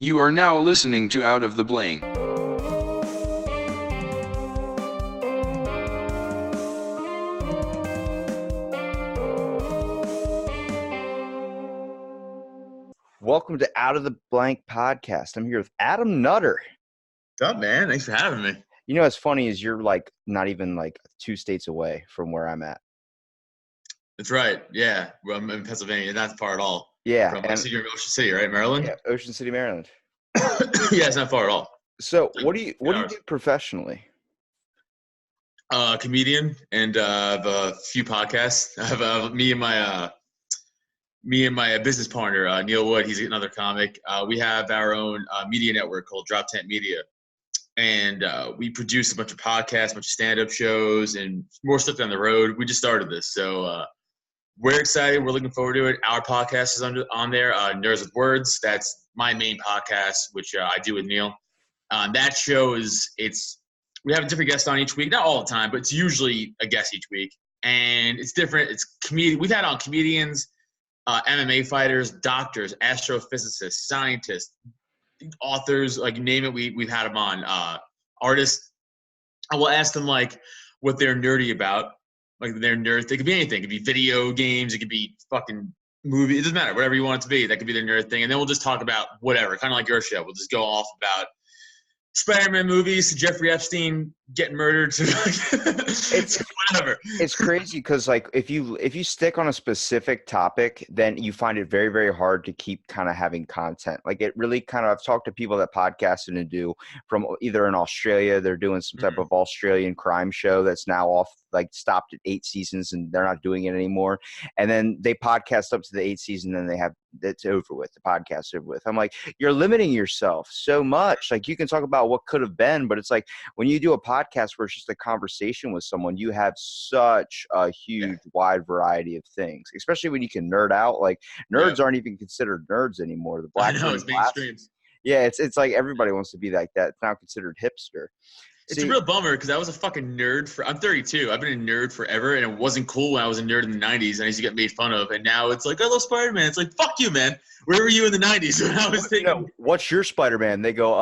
You are now listening to Out of the Blank. Welcome to Out of the Blank podcast. I'm here with Adam Nutter. What's up, man? Thanks for having me. You know what's funny is you're like not even like 2 states away from where I'm at. That's right. Yeah, well, I'm in Pennsylvania. Not far at all. Yeah, From and you're in Ocean City, right, Maryland? yeah, Ocean City, Maryland. Yeah, it's not far at all. So what do you do professionally? Comedian, and I have a few podcasts. I have me and my business partner, Neil Wood. He's another comic. We have our own media network called Drop Tent Media, and we produce a bunch of podcasts, a bunch of stand-up shows, and more stuff down the road. We just started this, so we're excited. We're looking forward to it. Our podcast is on there, Nerds with Words. That's my main podcast, which I do with Neil. That show we have a different guest on each week, not all the time, but it's usually a guest each week, and it's different. It's we've had on comedians, MMA fighters, doctors, astrophysicists, scientists, authors, like you name it. We've had them on. Artists. I will ask them like what they're nerdy about. Like they're nerds. It could be anything. It could be video games. It could be fucking movie. It doesn't matter. Whatever you want it to be. That could be their nerd thing. And then we'll just talk about whatever. Kind of like your show. We'll just go off about Spider-Man movies to Jeffrey Epstein getting murdered to It's whatever. It's crazy because like if you stick on a specific topic, then you find it very, very hard to keep kind of having content. Like it really kind of, I've talked to people that podcasted and do from either in Australia, they're doing some type of Australian crime show that's now off, like stopped at 8 seasons and they're not doing it anymore. And then they podcast up to the 8th season and it's over with. The podcast over with. I'm like, you're limiting yourself so much. Like you can talk about what could have been, but it's like when you do a podcast where it's just a conversation with someone, you have such a huge wide variety of things, especially when you can nerd out. Like nerds aren't even considered nerds anymore. The black it's mainstream. Yeah, it's like everybody wants to be like that. It's now considered hipster. It's a real bummer because I was a fucking nerd I'm 32. I've been a nerd forever, and it wasn't cool when I was a nerd in the 90s, and I used to get made fun of. And now it's like, I love Spider-Man. It's like, fuck you, man. Where were you in the 90s when I was taking? No, what's your Spider-Man? They go,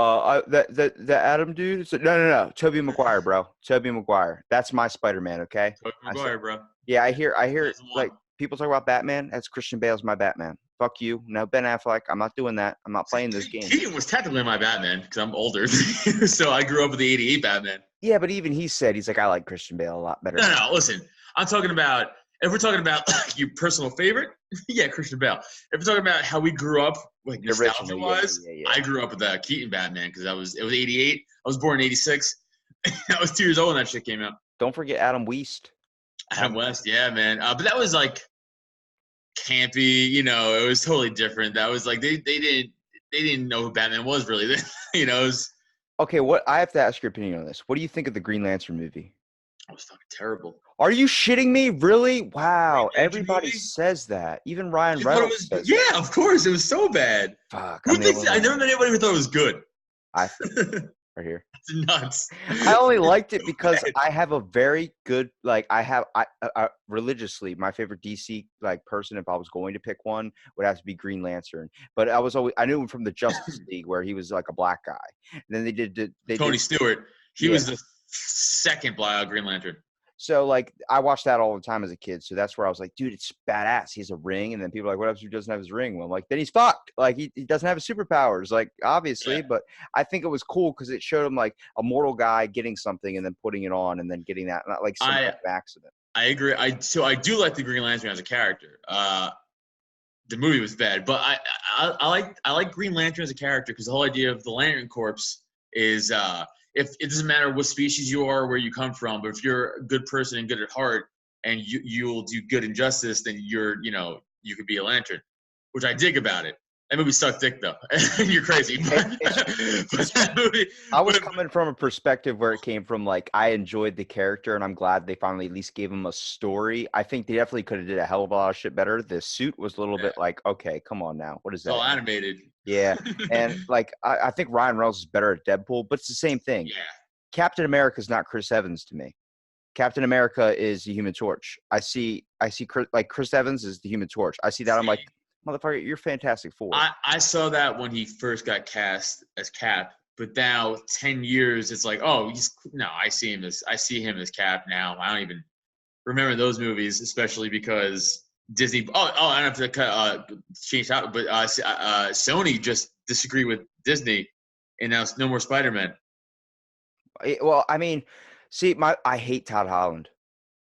the Adam dude. So, no. Tobey Maguire, bro. Tobey Maguire. That's my Spider-Man. Okay. Tobey Maguire, bro. Yeah, I hear like people talk about Batman. That's Christian Bale's my Batman. Fuck you. No, Ben Affleck. I'm not doing that. I'm not playing this game. Keaton was technically my Batman because I'm older, so I grew up with the '88 Batman. Yeah, but even he said he's like, I like Christian Bale a lot better. No. Listen, I'm talking about if we're talking about your personal favorite, yeah, Christian Bale. If we're talking about how we grew up, like nostalgia-wise, I grew up with Keaton Batman because it was '88. I was born in '86. I was 2 years old when that shit came out. Don't forget Adam West. Adam West, yeah, man. But that was like campy, it was totally different. That was like they didn't know who Batman was really. It was, okay, I have to ask your opinion on this. What do you think of the Green Lantern movie? It was fucking terrible. Are you shitting me? Really? Wow. Everybody says that. Even Ryan Reynolds says that. Of course. It was so bad. Fuck. I never met anybody who thought it was good. I think right here. It's nuts. I only liked it because I have a very good, like I religiously, my favorite DC like person, if I was going to pick one, would have to be Green Lantern. But I knew him from the Justice League where he was like a black guy. And then they did Tony Stewart. He was the second Green Lantern. So like I watched that all the time as a kid. So that's where I was like, dude, it's badass. He has a ring. And then people are like, what if he doesn't have his ring? Well, I'm like, then he's fucked. Like he doesn't have his superpowers, like obviously. But I think it was cool because it showed him like a mortal guy getting something and then putting it on and then getting that, not like some accident. I agree. I do like the Green Lantern as a character. The movie was bad, but I like Green Lantern as a character because the whole idea of the Lantern Corps is if it doesn't matter what species you are or where you come from, but if you're a good person and good at heart and you'll do good and justice, then you could be a lantern, which I dig about it. That movie sucked dick though. You're crazy. That movie, I was coming from a perspective where it came from like I enjoyed the character and I'm glad they finally at least gave him a story. I think they definitely could have did a hell of a lot of shit better. The suit was a little bit like, okay, come on now. What is that? All animated. Yeah. And like I think Ryan Reynolds is better at Deadpool, but it's the same thing. Yeah. Captain America is not Chris Evans to me. Captain America is the Human Torch. I see like Chris Evans is the Human Torch. I see that. I'm like, Motherfucker, you're Fantastic Four. I saw that when he first got cast as Cap, but now 10 years, it's like, oh, I see him as Cap now. I don't even remember those movies, especially because Disney. I don't have to change topic, but Sony just disagreed with Disney, and now no more Spider-Man. Well, I mean, see, I hate Todd Holland.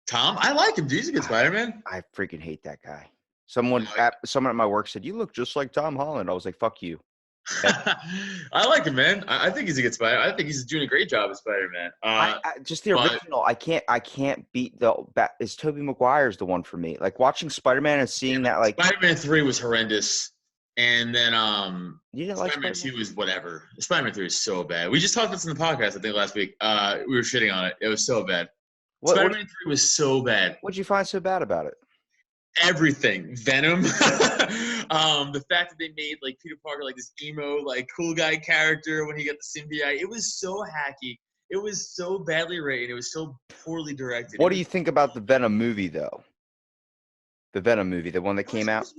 Tom, I like him. Dude, he's a good Spider-Man. I freaking hate that guy. Someone at my work said, "You look just like Tom Holland." I was like, "Fuck you." I like him, man. I think he's a good Spider. I think he's doing a great job as Spider-Man. Just the original. I can't beat the. Is Tobey Maguire's the one for me? Like watching Spider-Man and seeing that, like Spider-Man 3 was horrendous, and then you didn't Spider-Man like 2 was whatever. Spider-Man 3 is so bad. We just talked about this in the podcast, I think, last week. We were shitting on it. It was so bad. Spider-Man 3 was so bad. What'd you find so bad about it? Everything. Venom. The fact that they made like Peter Parker like this emo, like cool guy character when he got the symbiote. It was so hacky. It was so badly written. It was so poorly directed. What do you think about the Venom movie though? The Venom movie, the one that came out.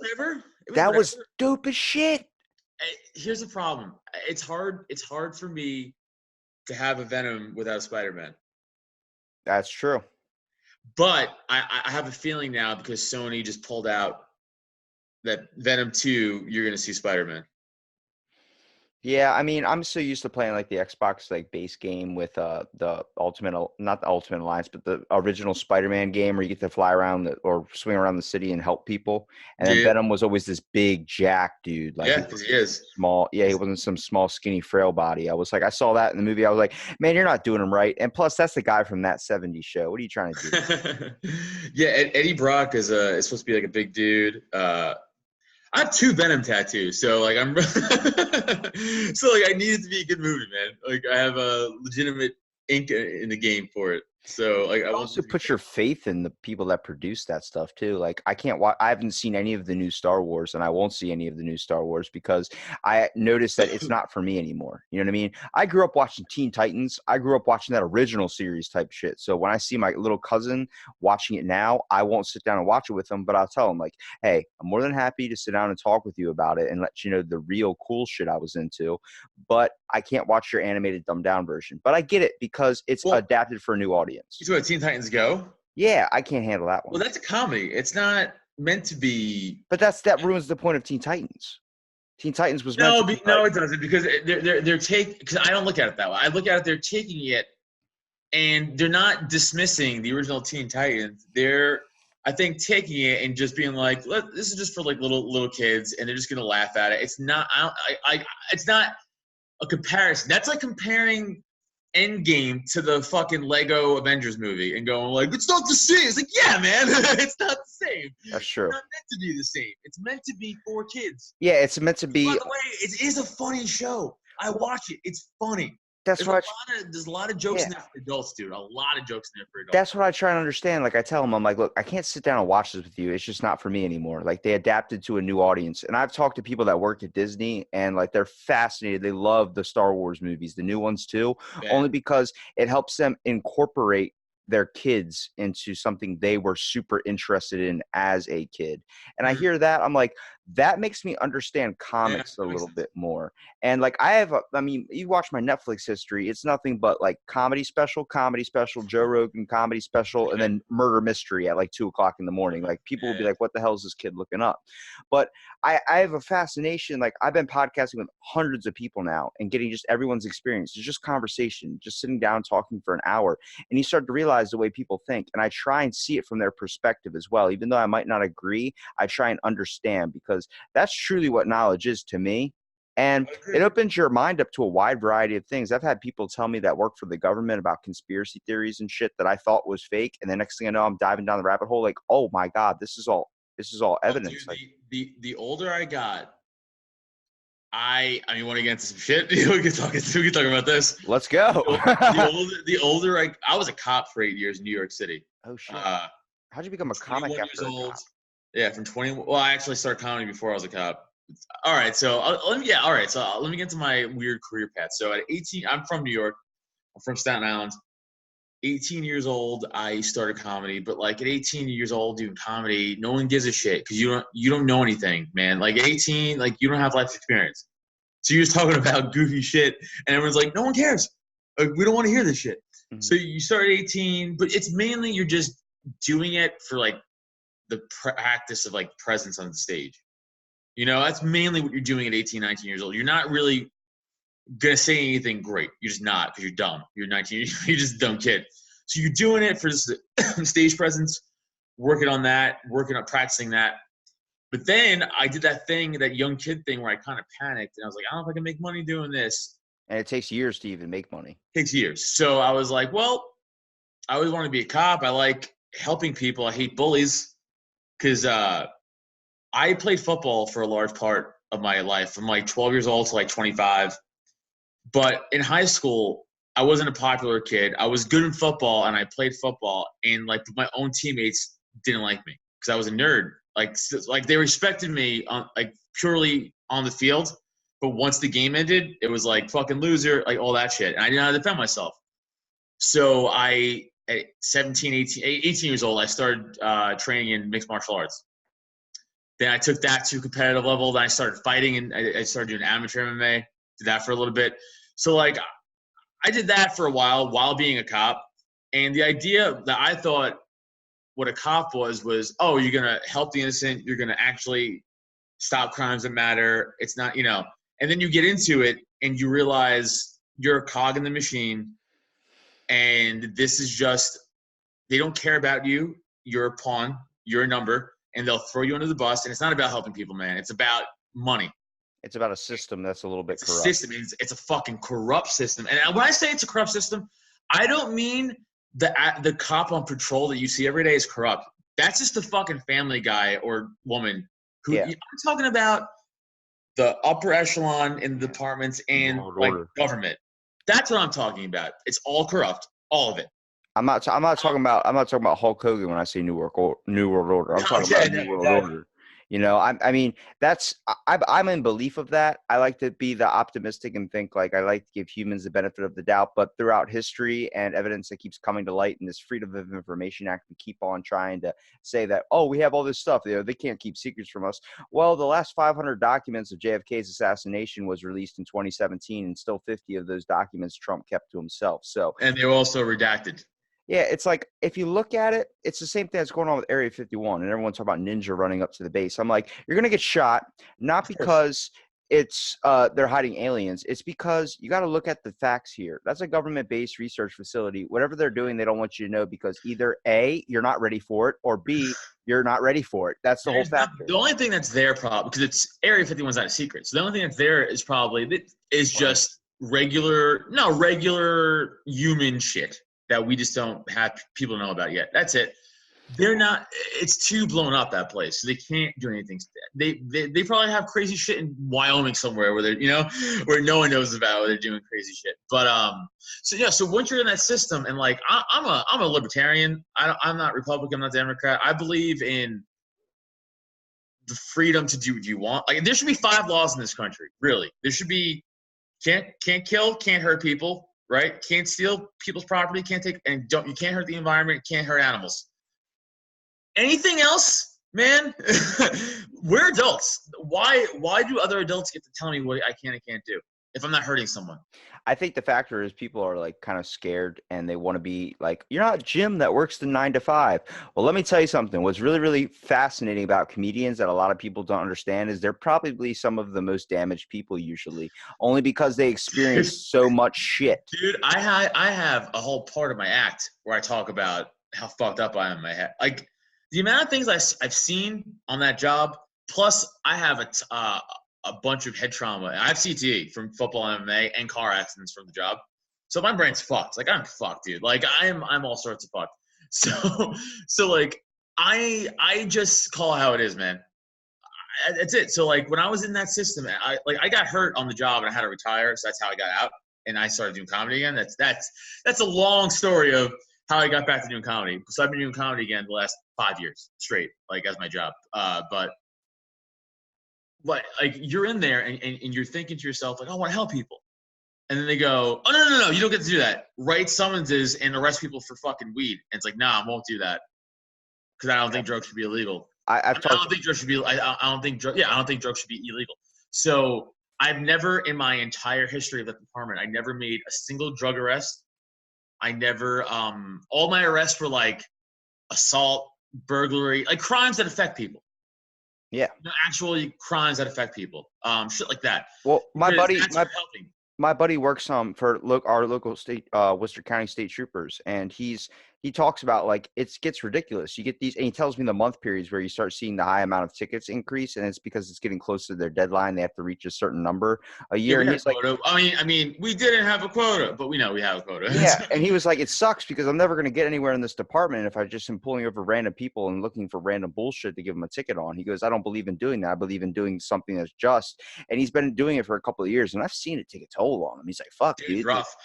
That was dope as shit. Here's the problem. It's hard for me to have a Venom without a Spider-Man. That's true. But I have a feeling now because Sony just pulled out that Venom 2, you're going to see Spider-Man. Yeah, I mean, I'm so used to playing like the Xbox like base game with the not the Ultimate Alliance, but the original Spider-Man game where you get to fly around or swing around the city and help people. And then Venom was always this big jack dude. Like, because he is small. Yeah, he wasn't some small, skinny, frail body. I was like, I saw that in the movie. I was like, man, you're not doing him right. And plus, that's the guy from That 70s Show. What are you trying to do? Yeah, Eddie Brock is supposed to be like a big dude. I have 2 Venom tattoos, so like I need it to be a good movie, man. Like I have a legitimate ink in the game for it. So like I also put your faith in the people that produce that stuff too. Like I can't watch. I haven't seen any of the new Star Wars, and I won't see any of the new Star Wars because I noticed that it's not for me anymore. You know what I mean? I grew up watching Teen Titans. I grew up watching that original series type shit. So when I see my little cousin watching it now, I won't sit down and watch it with him, but I'll tell him like, "Hey, I'm more than happy to sit down and talk with you about it and let you know the real cool shit I was into, but I can't watch your animated dumbed down version." But I get it because it's adapted for a new audience. You know what Teen Titans Go? Yeah, I can't handle that one. Well, that's a comedy. It's not meant to be. But that ruins the point of Teen Titans. Teen Titans was no, it doesn't because they're taking. Because I don't look at it that way. I look at it, they're taking it, and they're not dismissing the original Teen Titans. They're, I think, taking it and just being like, this is just for like little kids, and they're just gonna laugh at it. It's not. It's not a comparison. That's like comparing Endgame to the fucking Lego Avengers movie and going like, it's not the same. It's like, yeah, man, it's not the same. That's true. It's not meant to be the same. It's meant to be for kids. Yeah, it's meant to be. By the way, it is a funny show. I watch it. It's funny. That's right. what There's a lot of jokes in there for adults, dude. A lot of jokes in there for adults. That's what I try and understand. Like I tell them, I'm like, look, I can't sit down and watch this with you. It's just not for me anymore. Like they adapted to a new audience. And I've talked to people that work at Disney and like they're fascinated. They love the Star Wars movies, the new ones too, only because it helps them incorporate their kids into something they were super interested in as a kid. And I hear that, I'm like, that makes me understand comics a little bit more. And like you watch my Netflix history, it's nothing but like comedy special, Joe Rogan comedy special, and then murder mystery at like 2:00 in the morning. Like people will be like, what the hell is this kid looking up? But I have a fascination. Like I've been podcasting with hundreds of people now and getting just everyone's experience. It's just conversation, just sitting down talking for an hour. And you start to realize the way people think. And I try and see it from their perspective as well. Even though I might not agree, I try and understand because that's truly what knowledge is to me. And it opens your mind up to a wide variety of things. I've had people tell me that work for the government about conspiracy theories and shit that I thought was fake. And the next thing I know, I'm diving down the rabbit hole like, oh my God, this is all evidence. Dude, the older I got, I mean, want to get into some shit? We can talk about this. Let's go. the older I was a cop for 8 years in New York City. Oh shit! How'd you become a comic after a cop? Yeah, from 20. Well, I actually started comedy before I was a cop. All right, so let me get into my weird career path. So at 18, I'm from New York. I'm from Staten Island. 18 years old, I started comedy. But like at 18 years old doing comedy, no one gives a shit because you don't know anything, man. Like at 18, like you don't have life experience. So you're just talking about goofy shit, and everyone's like, no one cares. Like, we don't want to hear this shit. Mhm. So you start at 18, but it's mainly you're just doing it for like the practice of like presence on the stage. You know, that's mainly what you're doing at 18, 19 years old. You're not really gonna say anything great. You're just not because you're dumb. You're 19. You're just a dumb kid. So you're doing it for just stage presence, working on that, working on practicing that. But then I did that thing, that young kid thing where I kind of panicked and I was like, I don't know if I can make money doing this. And it takes years to even make money. It takes years. So I was like, well, I always wanted to be a cop. I like helping people. I hate bullies because I played football for a large part of my life from like 12 years old to like 25. But in high school, I wasn't a popular kid. I was good in football and I played football, and like my own teammates didn't like me because I was a nerd. Like they respected me on like purely on the field, but once the game ended, it was like fucking loser, like all that shit. And I didn't know how to defend myself. So I at 17, 18 years old, I started training in mixed martial arts. Then I took that to a competitive level. Then I started fighting, and I started doing amateur MMA. Did that for a little bit. So like I did that for a while being a cop. And the idea that I thought what a cop was, oh, you're going to help the innocent. You're going to actually stop crimes that matter. It's not, you know, and then you get into it and you realize you're a cog in the machine. And this is just, they don't care about you. You're a pawn. You're a number. And they'll throw you under the bus. And it's not about helping people, man. It's about money. It's about a system that's a little bit It's corrupt. a system. It's a fucking corrupt system. And when I say it's a corrupt system, I don't mean the cop on patrol that you see every day is corrupt. That's just the fucking family guy or woman who Yeah. I'm talking about the upper echelon in the departments and like government. That's what I'm talking about. It's all corrupt, all of it. I'm not talking about Hulk Hogan when I say New World Order. I'm talking about New World Order. You know, I mean, I'm in belief of that. I like to be the optimistic and think like I like to give humans the benefit of the doubt. But throughout history and evidence that keeps coming to light in this Freedom of Information Act, we keep on trying to say that, oh, we have all this stuff. You know, they can't keep secrets from us. Well, the last 500 documents of JFK's assassination was released in 2017, and still 50 of those documents Trump kept to himself. So, and they were also redacted. Yeah, it's like if you look at it, it's the same thing that's going on with Area 51, and everyone's talking about Ninja running up to the base. I'm like, you're gonna get shot, not because it's they're hiding aliens. It's because you got to look at the facts here. That's a government-based research facility. Whatever they're doing, they don't want you to know because either A, you're not ready for it, or B, you're not ready for it. That's the whole factor. The only thing that's their problem, because it's Area 51 is not a secret. So the only thing that's there is probably just regular human shit that we just don't have people know about yet. That's it. They're not. It's too blown up, that place, so they can't do anything. They probably have crazy shit in Wyoming somewhere where they're where no one knows about, where they're doing crazy shit. But so once you're in that system, and like I'm a libertarian. I'm not Republican. I'm not Democrat. I believe in the freedom to do what you want. Like there should be 5 laws in this country. Really, there should be can't kill, can't hurt people. Right? Can't steal people's property, you can't hurt the environment, can't hurt animals. Anything else, man? We're adults. Why do other adults get to tell me what I can and can't do if I'm not hurting someone? I think the factor is people are like kind of scared and they want to be like, you're not Jim that works the 9 to 5. Well, let me tell you something. What's really, really fascinating about comedians that a lot of people don't understand is they're probably some of the most damaged people usually, only because they experience so much shit. Dude, I have a whole part of my act where I talk about how fucked up I am in my head. Like the amount of things I've seen on that job, plus I have a bunch of head trauma. I have CTE from football, MMA, and car accidents from the job. So my brain's fucked. Like I'm fucked, dude. Like I'm all sorts of fucked. So like I just call it how it is, man. That's it. So like when I was in that system, I got hurt on the job and I had to retire. So that's how I got out and I started doing comedy again. That's a long story of how I got back to doing comedy. So I've been doing comedy again the last 5 years straight, like as my job. But like you're in there and you're thinking to yourself like, I want to help people, And then they go, oh, no, you don't get to do that. Write summonses and arrest people for fucking weed. And it's like, nah, I won't do that because I don't think drugs should be illegal. I don't think drugs should be. I don't think drugs should be illegal. So I've never, in my entire history of the department, I never made a single drug arrest. I never. All my arrests were like assault, burglary, like crimes that affect people. Yeah. Actually, crimes that affect people. Shit like that. Well, my buddy works for our local state, Worcester County State Troopers, and he talks about like it gets ridiculous. You get these, and he tells me the month periods where you start seeing the high amount of tickets increase, and it's because it's getting close to their deadline. They have to reach a certain number a year. And he's like, I mean, we didn't have a quota, but we know we have a quota. Yeah, and he was like, it sucks because I'm never going to get anywhere in this department if I just am pulling over random people and looking for random bullshit to give them a ticket on. He goes, I don't believe in doing that. I believe in doing something that's just. And he's been doing it for a couple of years, and I've seen it take a toll on him. He's like, fuck, dude. Rough.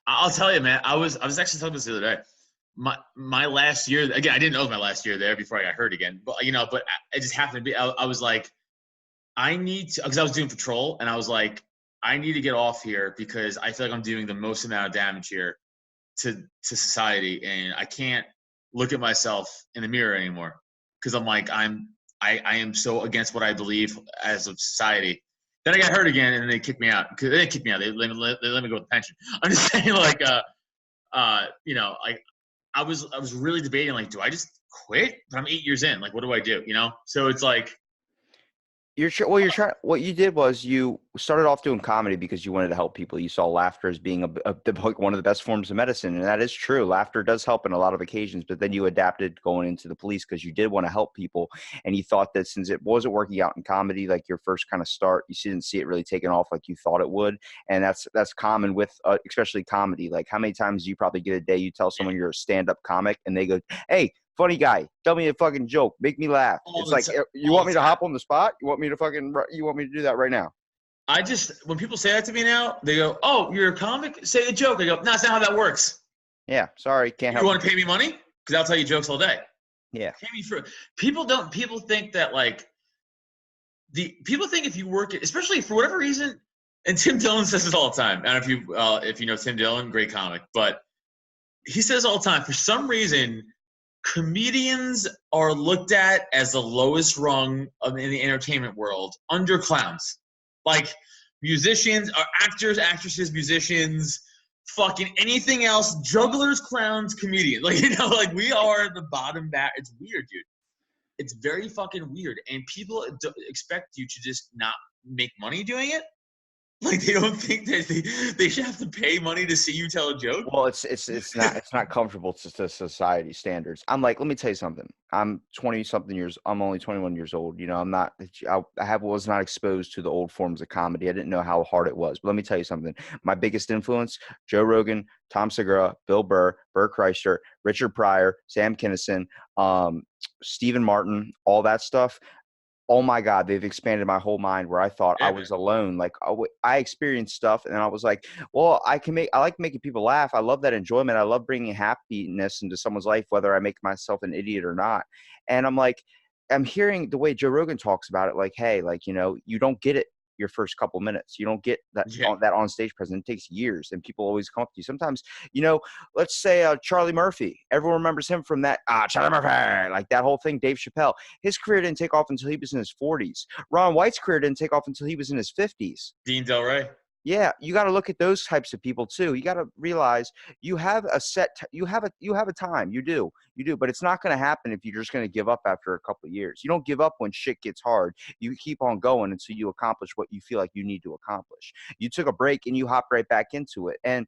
I'll tell you, man. I was actually talking about this the other day. My last year, again, I didn't know it was my last year there before I got hurt again. But but it just happened to be. I was like, I need to, because I was doing patrol, and I was like, I need to get off here because I feel like I'm doing the most amount of damage here to society, and I can't look at myself in the mirror anymore because I'm like I am so against what I believe as a society. Then I got hurt again, and they kicked me out. They didn't kick me out. They let me go with pension. I'm just saying, like, I was really debating, like, do I just quit? But I'm 8 years in. Like, what do I do? So it's like. What you did was you started off doing comedy because you wanted to help people. You saw laughter as being one of the best forms of medicine, and that is true. Laughter does help in a lot of occasions, but then you adapted going into the police because you did want to help people, and you thought that since it wasn't working out in comedy, like your first kind of start, you didn't see it really taking off like you thought it would, and that's common with especially comedy. Like, how many times do you probably get a day you tell someone you're a stand-up comic, and they go, "Hey, funny guy, tell me a fucking joke, make me laugh." It's like, you want me to hop on the spot? You want me to do that right now? When people say that to me now, they go, "Oh, you're a comic? Say a joke." I go, "No, that's not how that works." Yeah, sorry, can't help. You want to pay me money? Because I'll tell you jokes all day. Yeah. Pay me for people think that like people think if you work, especially for whatever reason, and Tim Dillon says this all the time. I don't know if you know Tim Dillon, great comic, but he says all the time, for some reason, comedians are looked at as the lowest rung in the entertainment world, under clowns. Like musicians, or actors, actresses, musicians, fucking anything else, jugglers, clowns, comedians. Like, like we are the bottom back. It's weird, dude. It's very fucking weird. And people expect you to just not make money doing it. Like, they don't think that they should have to pay money to see you tell a joke. Well, it's not comfortable to society standards. I'm like, let me tell you something. I'm 20-something years. I'm only 21 years old. I'm not. Was not exposed to the old forms of comedy. I didn't know how hard it was. But let me tell you something. My biggest influence: Joe Rogan, Tom Segura, Bill Burr, Bert Kreischer, Richard Pryor, Sam Kinison, Stephen Martin, all that stuff. Oh my God, they've expanded my whole mind where I thought I was alone. Like, I experienced stuff, and I was like, well, I like making people laugh. I love that enjoyment. I love bringing happiness into someone's life, whether I make myself an idiot or not. And I'm like, I'm hearing the way Joe Rogan talks about it, like, hey, like, you don't get it your first couple minutes. You don't get that that on stage presence. It takes years, and people always come up to you. Sometimes, let's say Charlie Murphy. Everyone remembers him from that Charlie Murphy, like that whole thing. Dave Chappelle. His career didn't take off until he was in his 40s. Ron White's career didn't take off until he was in his 50s. Dean Del Rey. Yeah, you got to look at those types of people too. You got to realize you have a you have a time. You do, but it's not going to happen if you're just going to give up after a couple of years. You don't give up when shit gets hard. You keep on going until you accomplish what you feel like you need to accomplish. You took a break and you hopped right back into it, and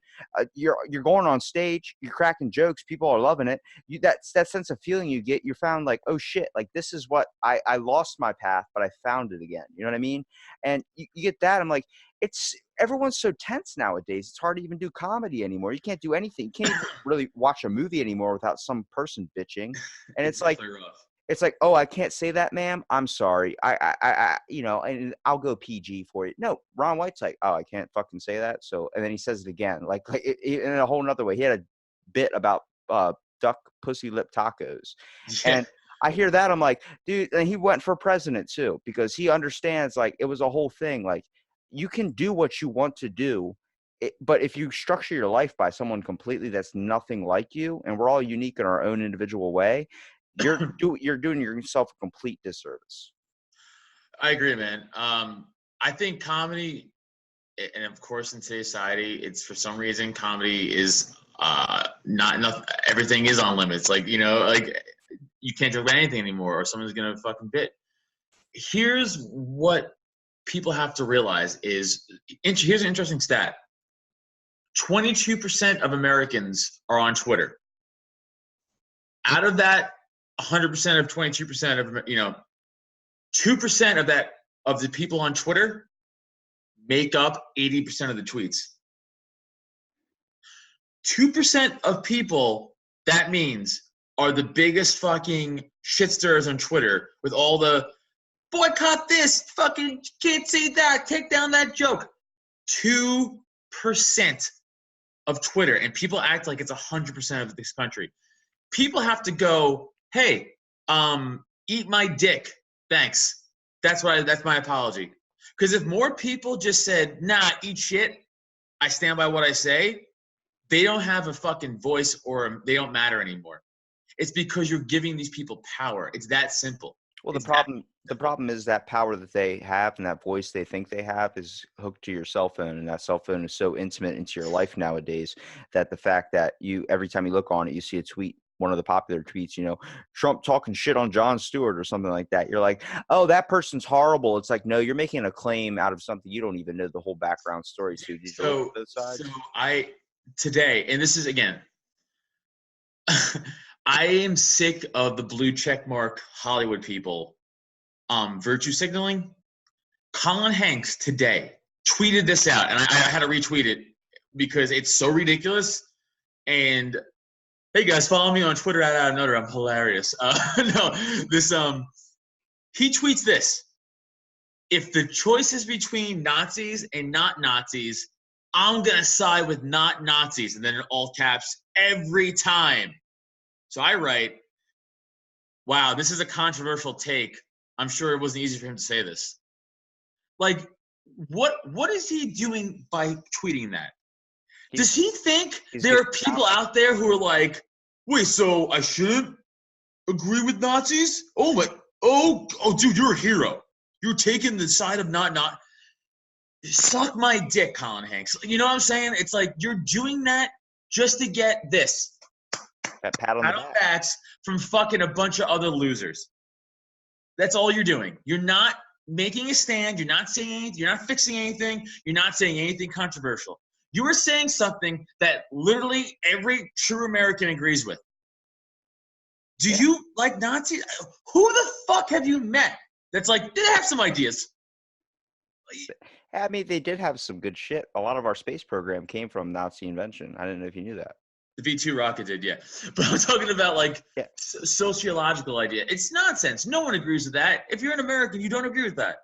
you're going on stage. You're cracking jokes. People are loving it. That sense of feeling you get. You're found like, oh shit, like this is what I lost my path, but I found it again. You know what I mean? And you get that. I'm like, everyone's so tense nowadays. It's hard to even do comedy anymore. You can't do anything. You can't even really watch a movie anymore without some person bitching. And it's like, oh, I can't say that, ma'am. I'm sorry. I and I'll go PG for it. No, Ron White's like, oh, I can't fucking say that. So, and then he says it again, like in a whole nother way. He had a bit about duck pussy lip tacos. Yeah. And I hear that. I'm like, dude, and he went for president too, because he understands, like, it was a whole thing. Like, you can do what you want to do but if you structure your life by someone completely that's nothing like you, and we're all unique in our own individual way, you're doing yourself a complete disservice. I agree, man. I think comedy, and of course in today's society, it's for some reason comedy is not enough. Everything is on limits. Like, you know, like you can't joke about anything anymore, or someone's gonna fucking bit. Here's what people have to realize is here's an interesting stat. 22% of Americans are on Twitter. Out of that 100% of 22% of, you know, 2% of that, of the people on Twitter make up 80% of the tweets. 2% of people, that means, are the biggest fucking shitsters on Twitter with all the boycott this, fucking can't say that, take down that joke. 2% of Twitter, and people act like it's 100% of this country. People have to go, hey, eat my dick, thanks. That's my apology. Because if more people just said, nah, eat shit, I stand by what I say, they don't have a fucking voice, or they don't matter anymore. It's because you're giving these people power. It's that simple. Well, the problem is that power that they have and that voice they think they have is hooked to your cell phone, and that cell phone is so intimate into your life nowadays that the fact that every time you look on it, you see a tweet, one of the popular tweets, Trump talking shit on Jon Stewart or something like that. You're like, oh, that person's horrible. It's like, no, you're making a claim out of something you don't even know the whole background story to. Did you look at those sides? So today, and this is again, I am sick of the blue check mark Hollywood people virtue signaling. Colin Hanks today tweeted this out, and I had to retweet it because it's so ridiculous. And hey guys, follow me on Twitter at Nutter. I'm hilarious. He tweets this: if the choice is between Nazis and not Nazis, I'm gonna side with not Nazis, and then in all caps every time. So I write, wow, this is a controversial take. I'm sure it wasn't easy for him to say this. Like, what is he doing by tweeting that? Does he think there are people out there who are like, wait, so I shouldn't agree with Nazis? Oh, dude, you're a hero. You're taking the side of not. Suck my dick, Colin Hanks. You know what I'm saying? It's like you're doing that just to get this. That pat on the backs from fucking a bunch of other losers. That's all you're doing. You're not making a stand. You're not saying anything. You're not fixing anything. You're not saying anything controversial. You are saying something that literally every true American agrees with. Do you like Nazis? Who the fuck have you met that's like, they have some ideas? I mean, they did have some good shit. A lot of our space program came from Nazi invention. I didn't know if you knew that. The V2 rocket did, yeah. But I'm talking about sociological idea. It's nonsense. No one agrees with that. If you're an American, you don't agree with that.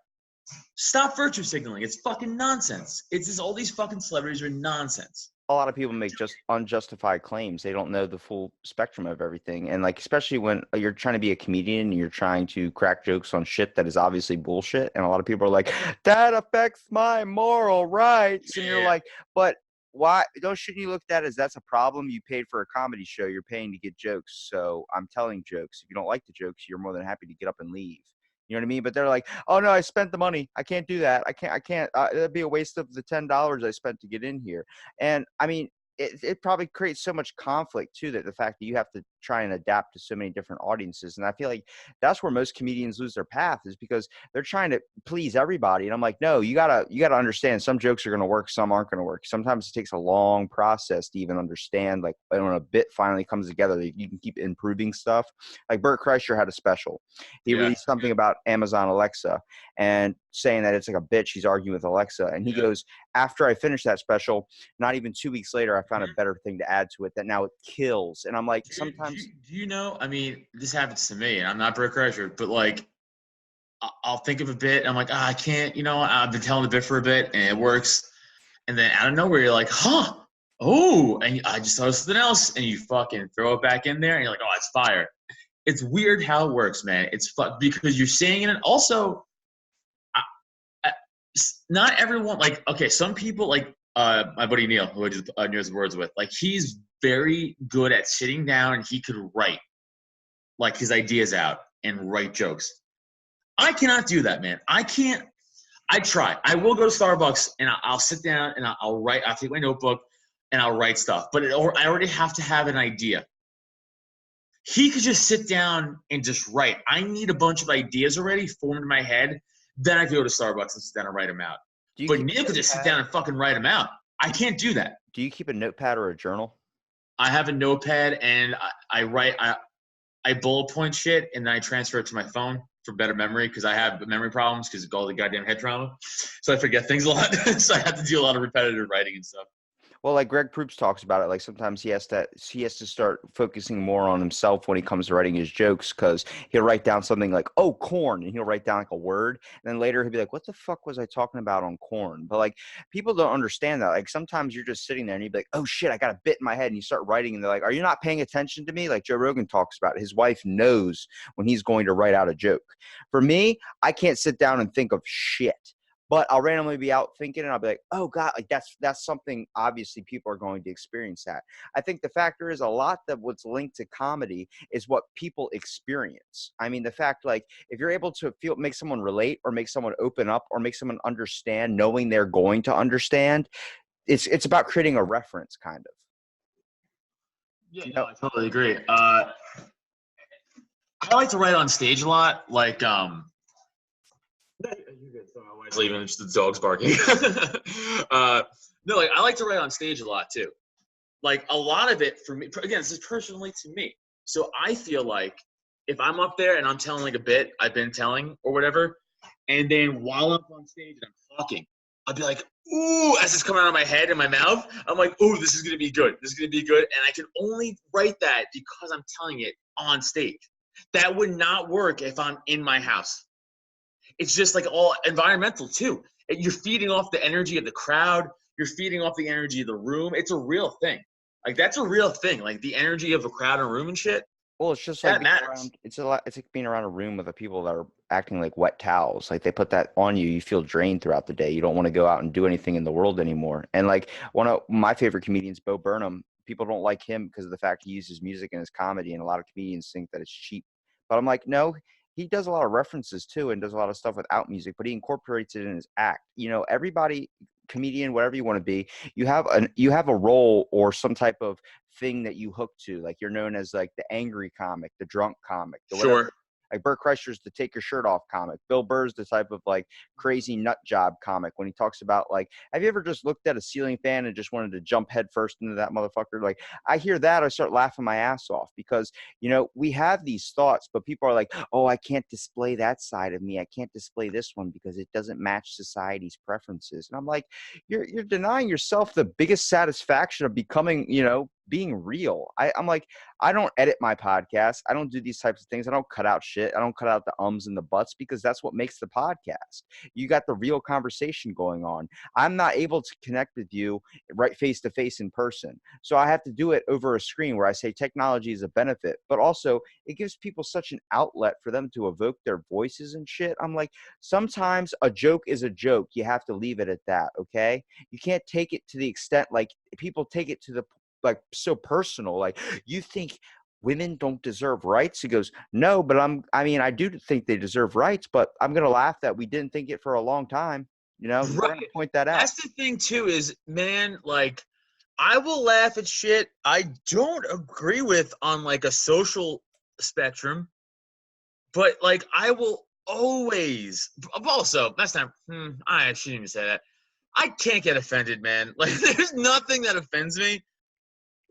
Stop virtue signaling. It's fucking nonsense. It's just all these fucking celebrities are nonsense. A lot of people make just unjustified claims. They don't know the full spectrum of everything. And like, especially when you're trying to be a comedian and you're trying to crack jokes on shit that is obviously bullshit. And a lot of people are like, that affects my moral rights. And you're like, but why shouldn't you look at that as that's a problem? You paid for a comedy show. You're paying to get jokes. So I'm telling jokes. If you don't like the jokes, you're more than happy to get up and leave. You know what I mean? But they're like, oh no, I spent the money. I can't do that. I can't, it'd be a waste of the $10 I spent to get in here. And I mean, it probably creates so much conflict too, that the fact that you have to try and adapt to so many different audiences. And I feel like that's where most comedians lose their path, is because they're trying to please everybody. And I'm like, no, you gotta understand, some jokes are going to work, some aren't going to work. Sometimes it takes a long process to even understand, like when a bit finally comes together, you can keep improving stuff. Like Bert Kreischer had a special. He released something about Amazon Alexa and saying that it's like a bitch. He's arguing with Alexa. And he goes, after I finished that special, not even 2 weeks later, I found a better thing to add to it that now it kills. And I'm like, sometimes. Do you know, I mean, this happens to me, and I'm not Bert Kreischer, but like, I'll think of a bit, and I'm like, I can't, I've been telling the bit for a bit, and it works. And then out of nowhere, you're like, and I just thought of something else, and you fucking throw it back in there, and you're like, oh, it's fire. It's weird how it works, man. It's because you're saying it, and also, not everyone, like, okay, some people, like, My buddy Neil, who I just Neil's words with, like he's very good at sitting down and he could write like his ideas out and write jokes. I cannot do that, man. I can't. I try. I will go to Starbucks and I'll sit down and I'll write. I'll take my notebook and I'll write stuff. But I already have to have an idea. He could just sit down and just write. I need a bunch of ideas already formed in my head. Then I can go to Starbucks and sit down and write them out. But Neil could just sit down and fucking write them out. I can't do that. Do you keep a notepad or a journal? I have a notepad and I write. I bullet point shit and then I transfer it to my phone for better memory because I have memory problems because of all the goddamn head trauma. So I forget things a lot. So I have to do a lot of repetitive writing and stuff. Well, like Greg Proops talks about it, like sometimes he has to start focusing more on himself when he comes to writing his jokes, because he'll write down something like, oh, corn, and he'll write down like a word, and then later he'll be like, what the fuck was I talking about on corn? But like people don't understand that. Like sometimes you're just sitting there and you'd be like, oh shit, I got a bit in my head, and you start writing and they're like, are you not paying attention to me? Like Joe Rogan talks about it. His wife knows when he's going to write out a joke. For me, I can't sit down and think of shit. But I'll randomly be out thinking and I'll be like, oh God, like that's something obviously people are going to experience that. I think the factor is a lot that what's linked to comedy is what people experience. I mean, the fact, like, if you're able to make someone relate or make someone open up or make someone understand, knowing they're going to understand, it's about creating a reference kind of. Yeah, no, I totally agree. I like to write on stage a lot. Like, my wife's leaving, just the dog's barking. No, like I like to write on stage a lot too. Like a lot of it for me, again, this is personally to me. So I feel like if I'm up there and I'm telling like a bit I've been telling or whatever, and then while I'm on stage and I'm talking, I'll be like, ooh, as it's coming out of my head and my mouth, I'm like, ooh, this is gonna be good. This is gonna be good. And I can only write that because I'm telling it on stage. That would not work if I'm in my house. It's just like all environmental too. You're feeding off the energy of the crowd. You're feeding off the energy of the room. It's a real thing. Like that's a real thing. Like the energy of a crowd and room and shit. Well, it's just that like matters. it's like being around a room with the people that are acting like wet towels. Like they put that on you. You feel drained throughout the day. You don't want to go out and do anything in the world anymore. And like one of my favorite comedians, Bo Burnham, people don't like him because of the fact he uses music in his comedy, and a lot of comedians think that it's cheap. But I'm like, no, he does a lot of references too and does a lot of stuff without music, but he incorporates it in his act. You know, everybody, comedian, whatever you want to be, you have a role or some type of thing that you hook to. Like you're known as like the angry comic, the drunk comic, the whatever. Sure. Like Burt Kreischer's the take your shirt off comic. Bill Burr's the type of like crazy nut job comic when he talks about like, have you ever just looked at a ceiling fan and just wanted to jump head first into that motherfucker? Like I hear that, I start laughing my ass off because, you know, we have these thoughts, but people are like, oh, I can't display that side of me. I can't display this one because it doesn't match society's preferences. And I'm like, you're denying yourself the biggest satisfaction of becoming, you know, being real. I'm like, I don't edit my podcast. I don't do these types of things. I don't cut out shit. I don't cut out the ums and the buts because that's what makes the podcast. You got the real conversation going on. I'm not able to connect with you right face to face in person. So I have to do it over a screen where I say technology is a benefit, but also it gives people such an outlet for them to evoke their voices and shit. I'm like, sometimes a joke is a joke. You have to leave it at that. Okay. You can't take it to the extent like people take it to the like so personal, like you think women don't deserve rights. He goes, no, but I do think they deserve rights, but I'm gonna laugh that we didn't think it for a long time. You know, we're gonna point that out. That's the thing too, is man, like I will laugh at shit I don't agree with on like a social spectrum, but like I will always also that's not I shouldn't even say that. I can't get offended, man. Like there's nothing that offends me.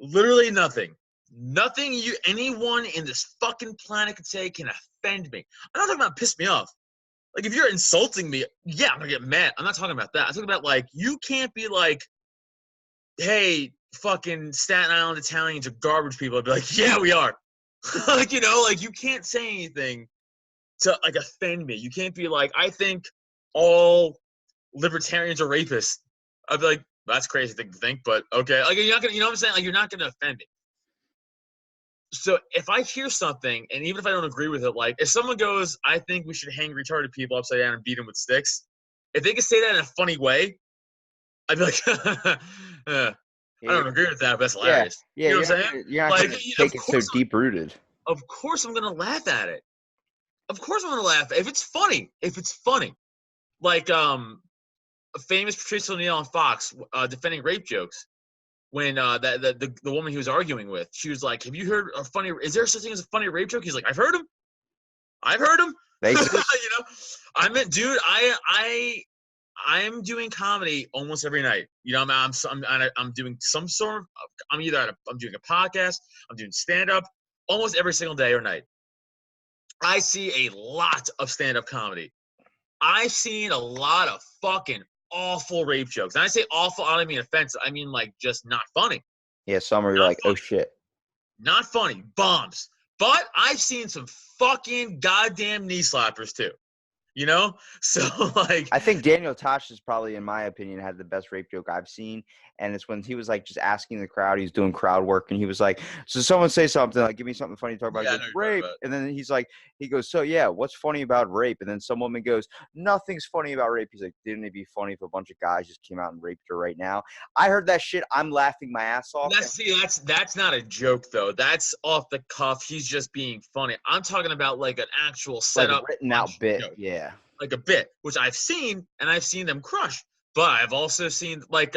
Literally nothing. Nothing anyone in this fucking planet could say can offend me. I'm not talking about piss me off. Like if you're insulting me, yeah, I'm gonna get mad. I'm not talking about that. I'm talking about like you can't be like, hey, fucking Staten Island Italians are garbage people. I'd be like, yeah, we are. Like, you know, like you can't say anything to like offend me. You can't be like, I think all libertarians are rapists. I'd be like, that's crazy thing to think, but okay. Like you're not gonna, you know what I'm saying? Like you're not gonna offend me. So if I hear something, and even if I don't agree with it, like if someone goes, I think we should hang retarded people upside down and beat them with sticks. If they can say that in a funny way, I'd be like, I don't agree with that, but that's Yeah, hilarious. yeah, You know what I'm saying? you're not Like, gonna of take it so course, deep rooted. of course, I'm gonna laugh at it. Of course, I'm gonna laugh if it's funny. If it's funny, like a famous Patricia O'Neill on Fox defending rape jokes when the woman he was arguing with, she was like, "Have you heard a funny? Is there such thing as a funny rape joke?" He's like, "I've heard him. I've heard him." They you exist. know, I mean, dude, I'm doing comedy almost every night. You know, I'm doing some sort of. I'm doing a podcast. I'm doing stand up almost every single day or night. I see a lot of stand up comedy. I've seen a lot of fucking awful rape jokes. And I say awful, I don't mean offensive. I mean like just not funny. Yeah, some are Not like, oh funny. shit. Not funny. Bombs. But I've seen some fucking goddamn knee slappers too. You know? So like I think Daniel Tosh is probably, in my opinion, had the best rape joke I've seen. And it's when he was like just asking the crowd, he was doing crowd work, and he was like, so someone say something, like, give me something funny to talk about. yeah, He I know goes, what you're talking rape. about. And then he's like, he goes, so yeah, what's funny about rape? And then some woman goes, nothing's funny about rape. He's like, didn't it be funny if a bunch of guys just came out and raped her right now? I heard that shit. I'm laughing my ass off. That's not a joke though. That's off the cuff. He's just being funny. I'm talking about like an actual Like setup written out bit. joke. Yeah. Like a bit, which I've seen, and I've seen them crush. But I've also seen like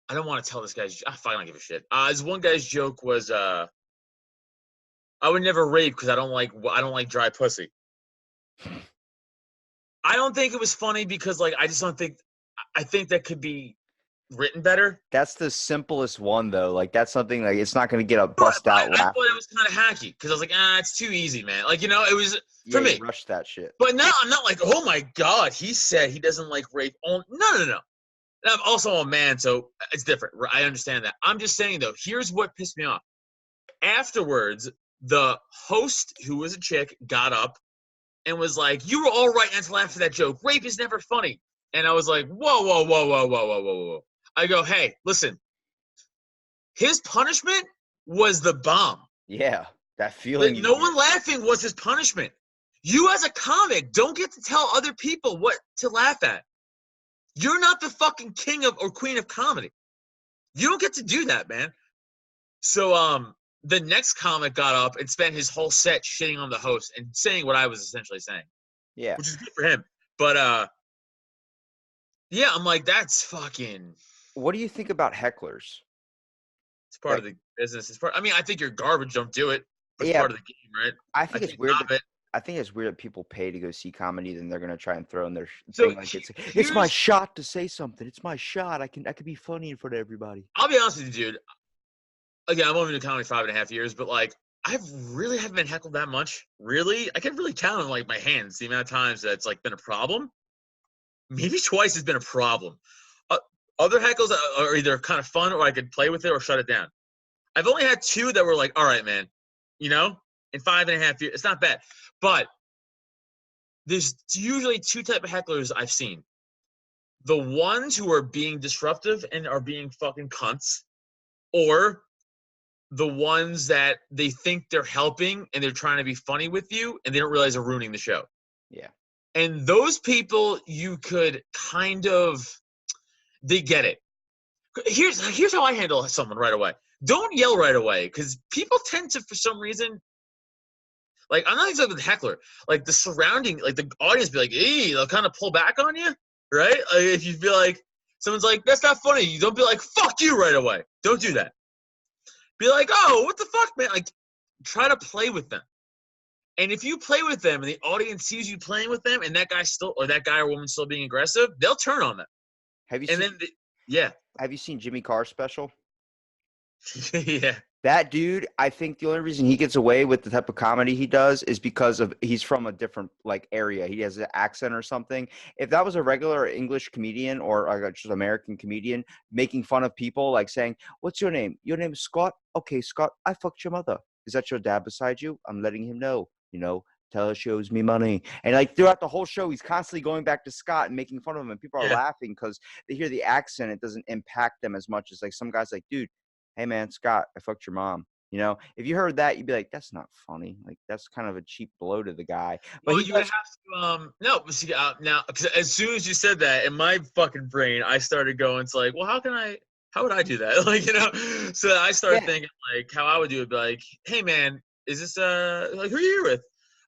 I don't want to tell this guy's. I don't give a shit. This one guy's joke was I would never rape because I don't like dry pussy. I don't think it was funny because like I just don't think I think that could be written better. That's the simplest one though. Like that's something like it's not gonna get a But bust out I laugh. thought it was kind of hacky because I was like, it's too easy, man. Like it was Yeah, for me. you rush that shit. But now I'm not like, oh my god, he said he doesn't like rape. Oh no. And I'm also a man, so it's different. I understand that. I'm just saying though, here's what pissed me off. Afterwards, the host, who was a chick, got up and was like, "You were all right not to laugh at that joke. Rape is never funny." And I was like, "Whoa." I go, "Hey, listen. His punishment was the bomb. Yeah, that feeling. No one laughing was his punishment. You as a comic don't get to tell other people what to laugh at. You're not the fucking king of or queen of comedy. You don't get to do that, man." So the next comic got up and spent his whole set shitting on the host and saying what I was essentially saying. Yeah. Which is good for him. But yeah, I'm like, that's fucking What do you think about hecklers? it's part of the business. I mean, I think you're garbage, don't do it. But it's Yeah, part of the game, right? I think it's weird. Stop it. I think it's weird that people pay to go see comedy, then they're gonna try and throw in their So thing like it's my shot to say something. It's my shot. I can be funny in front of everybody. I'll be honest with you, dude. Again, I've only been doing comedy 5.5 years, but like I really haven't been heckled that much. Really, I can really count on like my hands the amount of times that's like been a problem. Maybe twice has been a problem. Other heckles are either kind of fun or I could play with it or shut it down. I've only had 2 that were like, all right, man, in 5.5 years, it's not bad. But there's usually 2 type of hecklers I've seen. The ones who are being disruptive and are being fucking cunts, or the ones that they think they're helping and they're trying to be funny with you and they don't realize they're ruining the show. Yeah. And those people you could kind of they get it. Here's how I handle someone right away. Don't yell right away because people tend to, for some reason, like I'm not exactly the heckler. Like the surrounding, like the audience, be like, "Hey," they'll kind of pull back on you, right? Like if you feel like someone's like, "That's not funny," you don't be like, "Fuck you" right away. Don't do that. Be like, "Oh, what the fuck, man?" Like, try to play with them. And if you play with them and the audience sees you playing with them, and that guy or woman still being aggressive, they'll turn on them. Have you And seen yeah. Have you seen Jimmy Carr's special? Yeah. That dude, I think the only reason he gets away with the type of comedy he does is because of he's from a different like area. He has an accent or something. If that was a regular English comedian or like just American comedian making fun of people, like saying, "What's your name? Your name is Scott. Okay, Scott, I fucked your mother. Is that your dad beside you? I'm letting him know. Tell her she owes me money." And like throughout the whole show, he's constantly going back to Scott and making fun of him, and people are laughing because they hear the accent. It doesn't impact them as much as like some guys like, "Dude, hey man, Scott, I fucked your mom. You know, if you heard that, you'd be like, that's not funny. Like, that's kind of a cheap blow to the guy. But Well, he you would does. have to no, but see, now 'cause as soon as you said that, in my fucking brain, I started going to like, well, how would I do that? Like, so I started Yeah. thinking like how I would do it, be like, hey man, is this like who are you here with?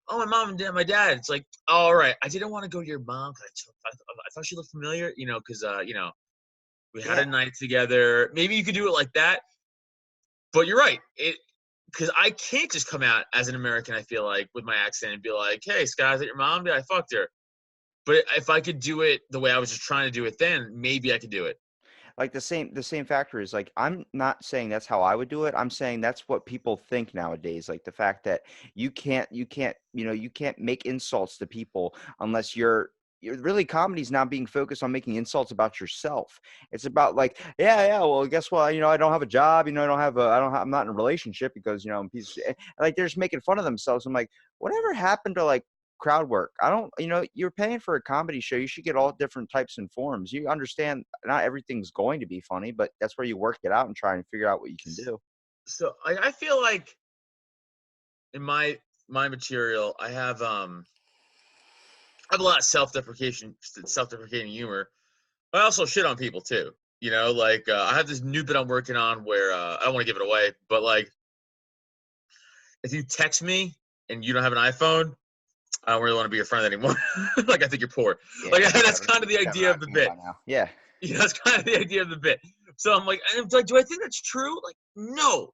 Oh, my mom and dad, my dad. It's like, oh, all right, I didn't want to go to your mom because I thought she looked familiar, because we had Yeah. a night together. Maybe you could do it like that, but you're right. Because I can't just come out as an American, I feel like, with my accent and be like, hey, Scott, is that your mom? Yeah, I fucked her. But if I could do it the way I was just trying to do it then, maybe I could do it. Like the same factor is like I'm not saying that's how I would do it. I'm saying that's what people think nowadays. Like the fact that you can't make insults to people unless you're really comedy's not being focused on making insults about yourself. It's about like, yeah, well, guess what? I don't have a job, I'm not in a relationship because, I'm a piece of shit. Like they're just making fun of themselves. I'm like, whatever happened to like crowd work? I don't, you're paying for a comedy show. You should get all different types and forms. You understand not everything's going to be funny, but that's where you work it out and try and figure out what you can do. So I feel like in my material, I have a lot of self-deprecating humor. I also shit on people too. Like I have this new bit I'm working on where I don't want to give it away, but like if you text me and you don't have an iPhone, I don't really want to be your friend anymore. Like I think you're poor. Yeah, Like that's whatever. kind of the You have an idea of the iPhone bit. by now. Yeah. That's kind of the idea of the bit. So I'm like, do I think that's true? Like, no,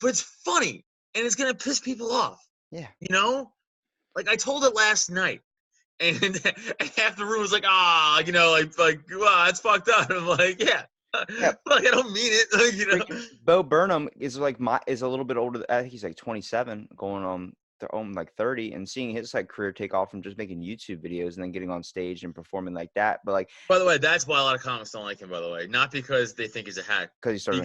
but it's funny and it's gonna piss people off. Yeah. Like I told it last night, and half the room was like, wow, that's fucked up. I'm like, yeah, Yeah. like I don't mean it. Freaking Bo Burnham is is a little bit older. I think he's like 27, going on like 30, and seeing his like career take off from just making YouTube videos and then getting on stage and performing like that. But like, By the way, that's why a lot of comics don't like him. By the way, not because they think he's a hack, because he started,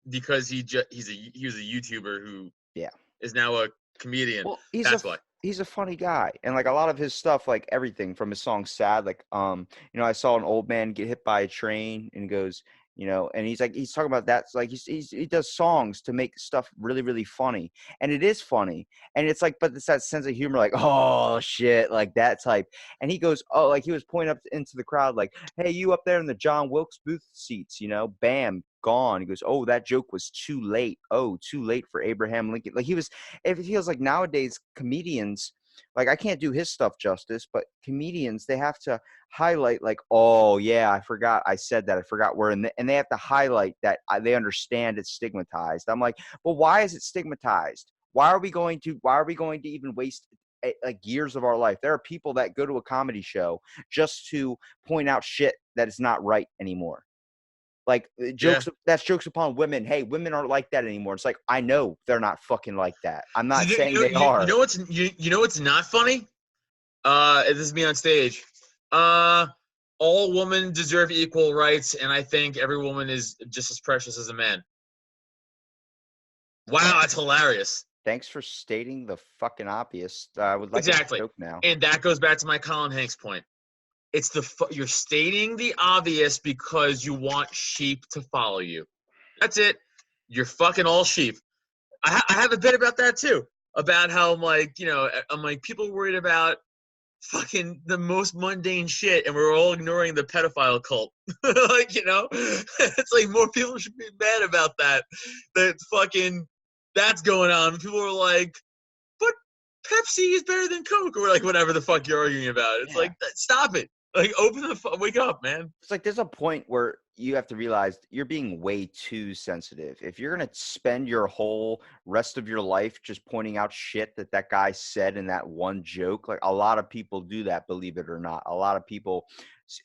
because he was a YouTuber who yeah, is now a comedian. well, That's why. he's a funny guy, and like a lot of his stuff, like everything from his song "Sad," like I saw an old man get hit by a train, and he goes, and he's talking about that. So like he does songs to make stuff really really funny, and it is funny, and it's like, but it's that sense of humor, like oh shit, like that type, and he goes, oh, like he was pointing up into the crowd, like, hey, you up there in the John Wilkes Booth seats, bam. Gone. He goes, oh, that joke was too late. Oh, too late for Abraham Lincoln. Like it feels like nowadays comedians, like I can't do his stuff justice, but comedians, they have to highlight like, oh yeah, I forgot I said that. I forgot where, and they have to highlight that they understand it's stigmatized. I'm like, well, why is it stigmatized? Why are we going to even waste like years of our life? There are people that go to a comedy show just to point out shit that is not right anymore. Like that's jokes upon women. Hey, women aren't like that anymore. It's like, I know they're not fucking like that. I'm not saying they are. You know what's not funny? This is me on stage. All women deserve equal rights, and I think every woman is just as precious as a man. Wow, that's hilarious. Thanks for stating the fucking obvious. I would like Exactly. a joke now. And that goes back to my Colin Hanks point. It's you're stating the obvious because you want sheep to follow you. That's it. You're fucking all sheep. I have a bit about that too. About how I'm like people worried about fucking the most mundane shit, and we're all ignoring the pedophile cult. Like it's like more people should be mad about that. That's going on. People are like, but Pepsi is better than Coke, or like whatever the fuck you're arguing about. It's like, stop it. Like, wake up, man. It's like there's a point where you have to realize you're being way too sensitive. If you're going to spend your whole rest of your life just pointing out shit that guy said in that one joke, like a lot of people do that, believe it or not. A lot of people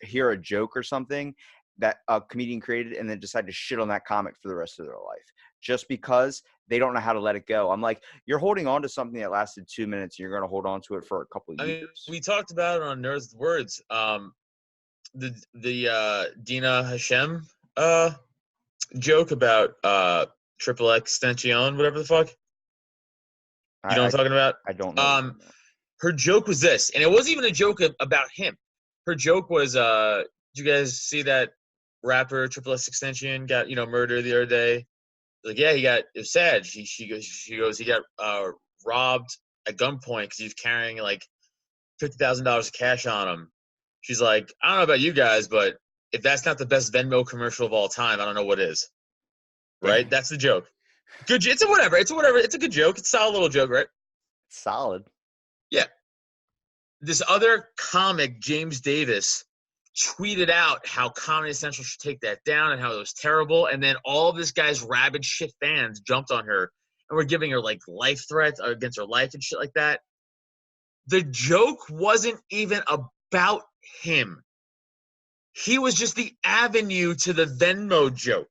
hear a joke or something that a comedian created and then decide to shit on that comic for the rest of their life just because they don't know how to let it go. I'm like, you're holding on to something that lasted 2 minutes and you're going to hold on to it for a couple of years. We talked about it on Nerds with Words. The Dina Hashem joke about Triple Extension, whatever the fuck. You know what I'm talking about? I don't know. Her joke was this, and it wasn't even a joke about him. Her joke was, did you guys see that rapper Triple X Extension got murdered the other day? Like, yeah, it was sad. She goes, he got robbed at gunpoint because he was carrying like $50,000 of cash on him. She's like, I don't know about you guys, but if that's not the best Venmo commercial of all time, I don't know what is. Right? That's the joke. Good. It's a whatever. It's a whatever. It's a good joke. It's a solid little joke, right? Solid. Yeah. This other comic, James Davis, tweeted out how Comedy Central should take that down and how it was terrible. And then all of this guy's rabid shit fans jumped on her and were giving her like life threats against her life and shit like that. The joke wasn't even about him. He was just the avenue to the Venmo joke.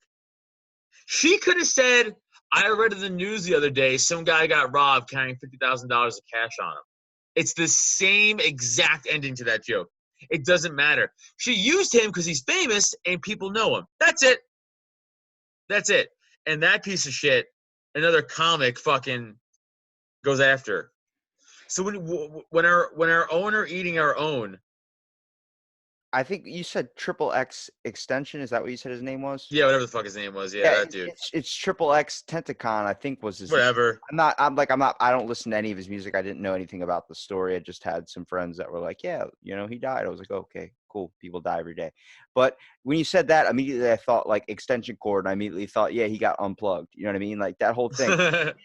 She could have said, I read in the news the other day, some guy got robbed carrying $50,000 of cash on him. It's the same exact ending to that joke. It doesn't matter. She used him because he's famous and people know him. That's it. That's it. And that piece of shit, another comic fucking goes after her. So when our own are eating our own. I think you said Triple X Extension. Is that what you said his name was? Yeah, whatever the fuck his name was. Yeah, that dude. It's Triple X Tentacon, I think was his Whatever. name. I don't listen to any of his music. I didn't know anything about the story. I just had some friends that were like, yeah, he died. I was like, okay, cool. People die every day. But when you said that, immediately I thought like extension cord. And I immediately thought, yeah, he got unplugged. You know what I mean? Like that whole thing.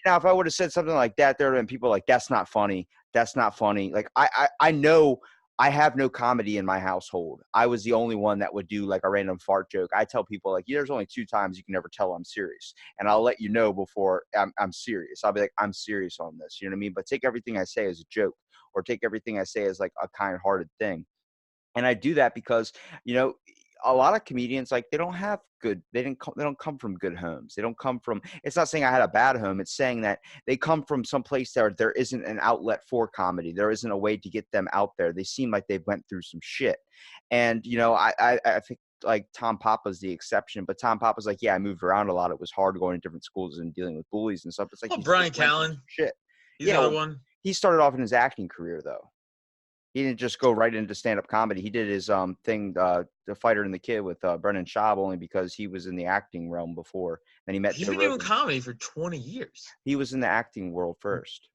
Now, if I would have said something like that, there would have been people like, that's not funny. That's not funny. Like I know I have no comedy in my household. I was the only one that would do like a random fart joke. I tell people like, there's only 2 times you can never tell I'm serious. And I'll let you know before I'm serious. I'll be like, I'm serious on this. You know what I mean? But take everything I say as a joke, or take everything I say as like a kind-hearted thing. And I do that because, a lot of comedians, like they don't come from good homes. They don't come from, it's not saying I had a bad home. It's saying that they come from some place there isn't an outlet for comedy. There isn't a way to get them out there. They seem like they went through some shit. And, I think like Tom Papa's the exception, but Tom Papa's like, yeah, I moved around a lot. It was hard going to different schools and dealing with bullies and stuff. It's like, Brian Callen. Shit. He's another one. He started off in his acting career though. He didn't just go right into stand-up comedy. He did his thing, The Fighter and the Kid with Brendan Schaub, only because he was in the acting realm before. Then he met. He's been doing comedy for 20 years. He was in the acting world first.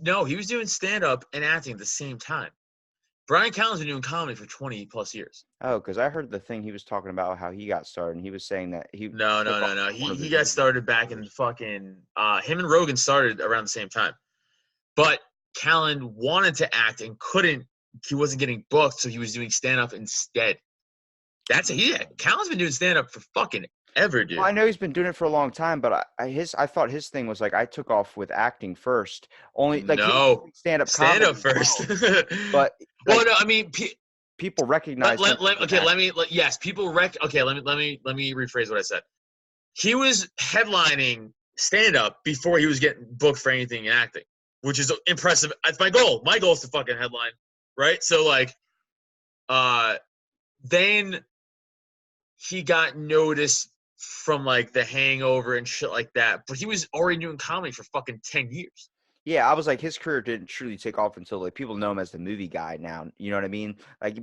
No, he was doing stand-up and acting at the same time. Brian Callen's been doing comedy for 20 plus years. Oh, because I heard the thing he was talking about how he got started, and he was saying that he. No. He got started back in fucking. Him and Rogan started around the same time, but Callen wanted to act and couldn't. He wasn't getting booked, so he was doing stand-up instead. Callen's been doing stand-up for fucking ever, dude. Well, I know he's been doing it for a long time, but I thought his thing was like I took off with acting first. Only like stand-up first. But well, no, I mean people recognize. Let me rephrase what I said. He was headlining stand-up before he was getting booked for anything in acting, which is impressive. That's my goal. My goal is to fucking headline. Right? So, like, then he got noticed from, like, The Hangover and shit like that. But he was already doing comedy for fucking 10 years. Yeah, I was like, his career didn't truly take off until, like, people know him as the movie guy now. You know what I mean? Like,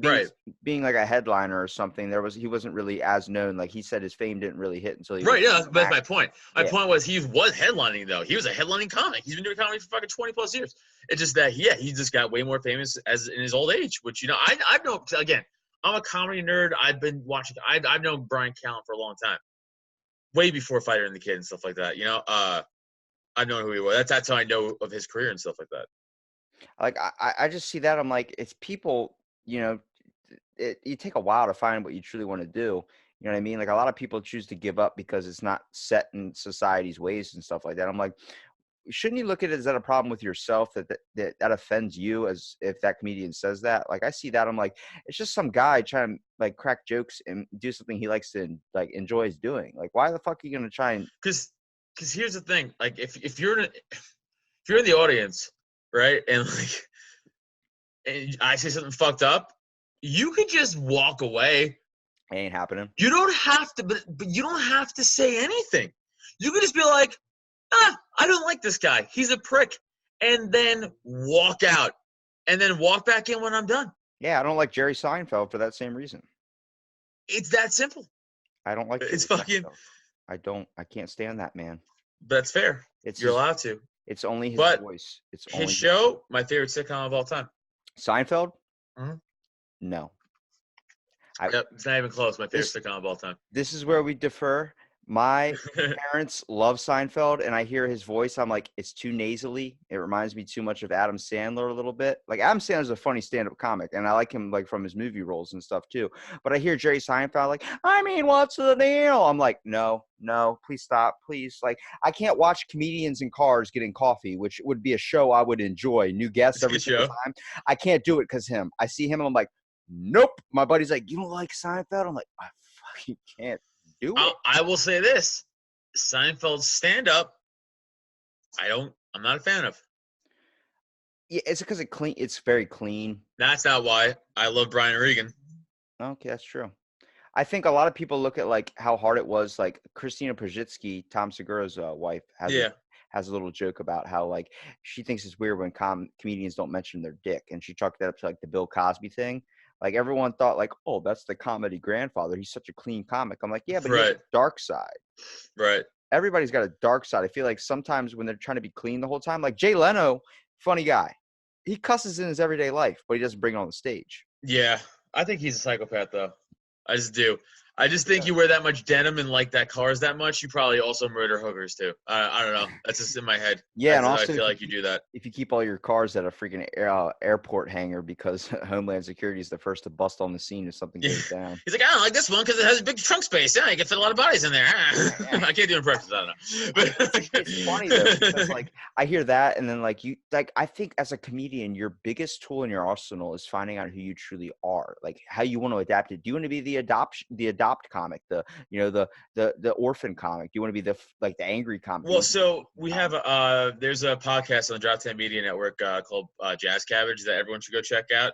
being like, a headliner or something, he wasn't really as known. Like, he said his fame didn't really hit until he Right, yeah, that's my point. My point was he was headlining, though. He was a headlining comic. He's been doing comedy for fucking 20 plus years. It's just that, he just got way more famous in his old age, which, I've known, again, I'm a comedy nerd. I've been watching, I've known Brian Callen for a long time. Way before Fighter and the Kid and stuff like that, I've known who he was. That's how I know of his career and stuff like that. Like, I just see that. I'm like, it's people, you take a while to find what you truly want to do. You know what I mean? Like, a lot of people choose to give up because it's not set in society's ways and stuff like that. I'm like, shouldn't you look at it as that a problem with yourself that offends you as if that comedian says that? Like, I see that. I'm like, it's just some guy trying to like crack jokes and do something he likes to like enjoys doing. Like, why the fuck are you going to try and. Because here's the thing, like if you're in the audience, right, and I say something fucked up, you could just walk away. It ain't happening. You don't have to, but you don't have to say anything. You could just be like, I don't like this guy. He's a prick, and then walk out, and then walk back in when I'm done. Yeah, I don't like Jerry Seinfeld for that same reason. It's that simple. I don't like. It's fucking. I can't stand that man. That's fair. It's You're his, allowed to. it's only his But voice. It's his only show, my favorite sitcom of all time. Seinfeld? Mhm. No. I Yep, it's not even close. My favorite this sitcom of all time. this is where we differ. My parents love Seinfeld, and I hear his voice. I'm like, it's too nasally. It reminds me too much of Adam Sandler a little bit. Like Adam Sandler's a funny stand-up comic, and I like him like from his movie roles and stuff too. But I hear Jerry Seinfeld like, I mean, what's the deal? I'm like, no, please stop, please. Like, I can't watch comedians in cars getting coffee, which would be a show I would enjoy. New guests It's a every good single show. time. I can't do it because him. I see him, and I'm like, nope. My buddy's like, you don't like Seinfeld? I'm like, I fucking can't do it. I will say this: Seinfeld's stand-up, I'm not a fan of. Yeah, it's because it's very clean. That's not why. I love Brian Regan. Okay, that's true. I think a lot of people look at like how hard it was. Like Christina Pajitsky, Tom Segura's wife, Yeah, has a little joke about how like she thinks it's weird when comedians don't mention their dick, and she chalked that up to like the Bill Cosby thing. Like everyone thought like, oh, that's the comedy grandfather. He's such a clean comic. I'm like, yeah, but he has a right, dark side. right. Everybody's got a dark side. I feel like sometimes when they're trying to be clean the whole time, like Jay Leno, funny guy. He cusses in his everyday life, but he doesn't bring it on the stage. Yeah, I think he's a psychopath, though. I just do. I just think Yeah. you wear that much denim and like that cars that much, you probably also murder hookers too. I don't know. That's just in my head. Yeah, and I also feel like you do that. if you keep all your cars at a freaking airport hangar because Homeland Security is the first to bust on the scene if something Yeah. goes down. He's like, I don't like this one because it has a big trunk space. Yeah, you can fit a lot of bodies in there. Yeah. I can't do impressions. I don't know. It's funny though because like I hear that and then like you like I think as a comedian your biggest tool in your arsenal is finding out who you truly are, like how you want to adapt it. Do you want to be the adopt comic, the orphan comic? Do you want to be like the angry comic? Do you Well, want to be the so open we comic? have there's a podcast on the Drop 10 Media Network called Jazz Cabbage that everyone should go check out.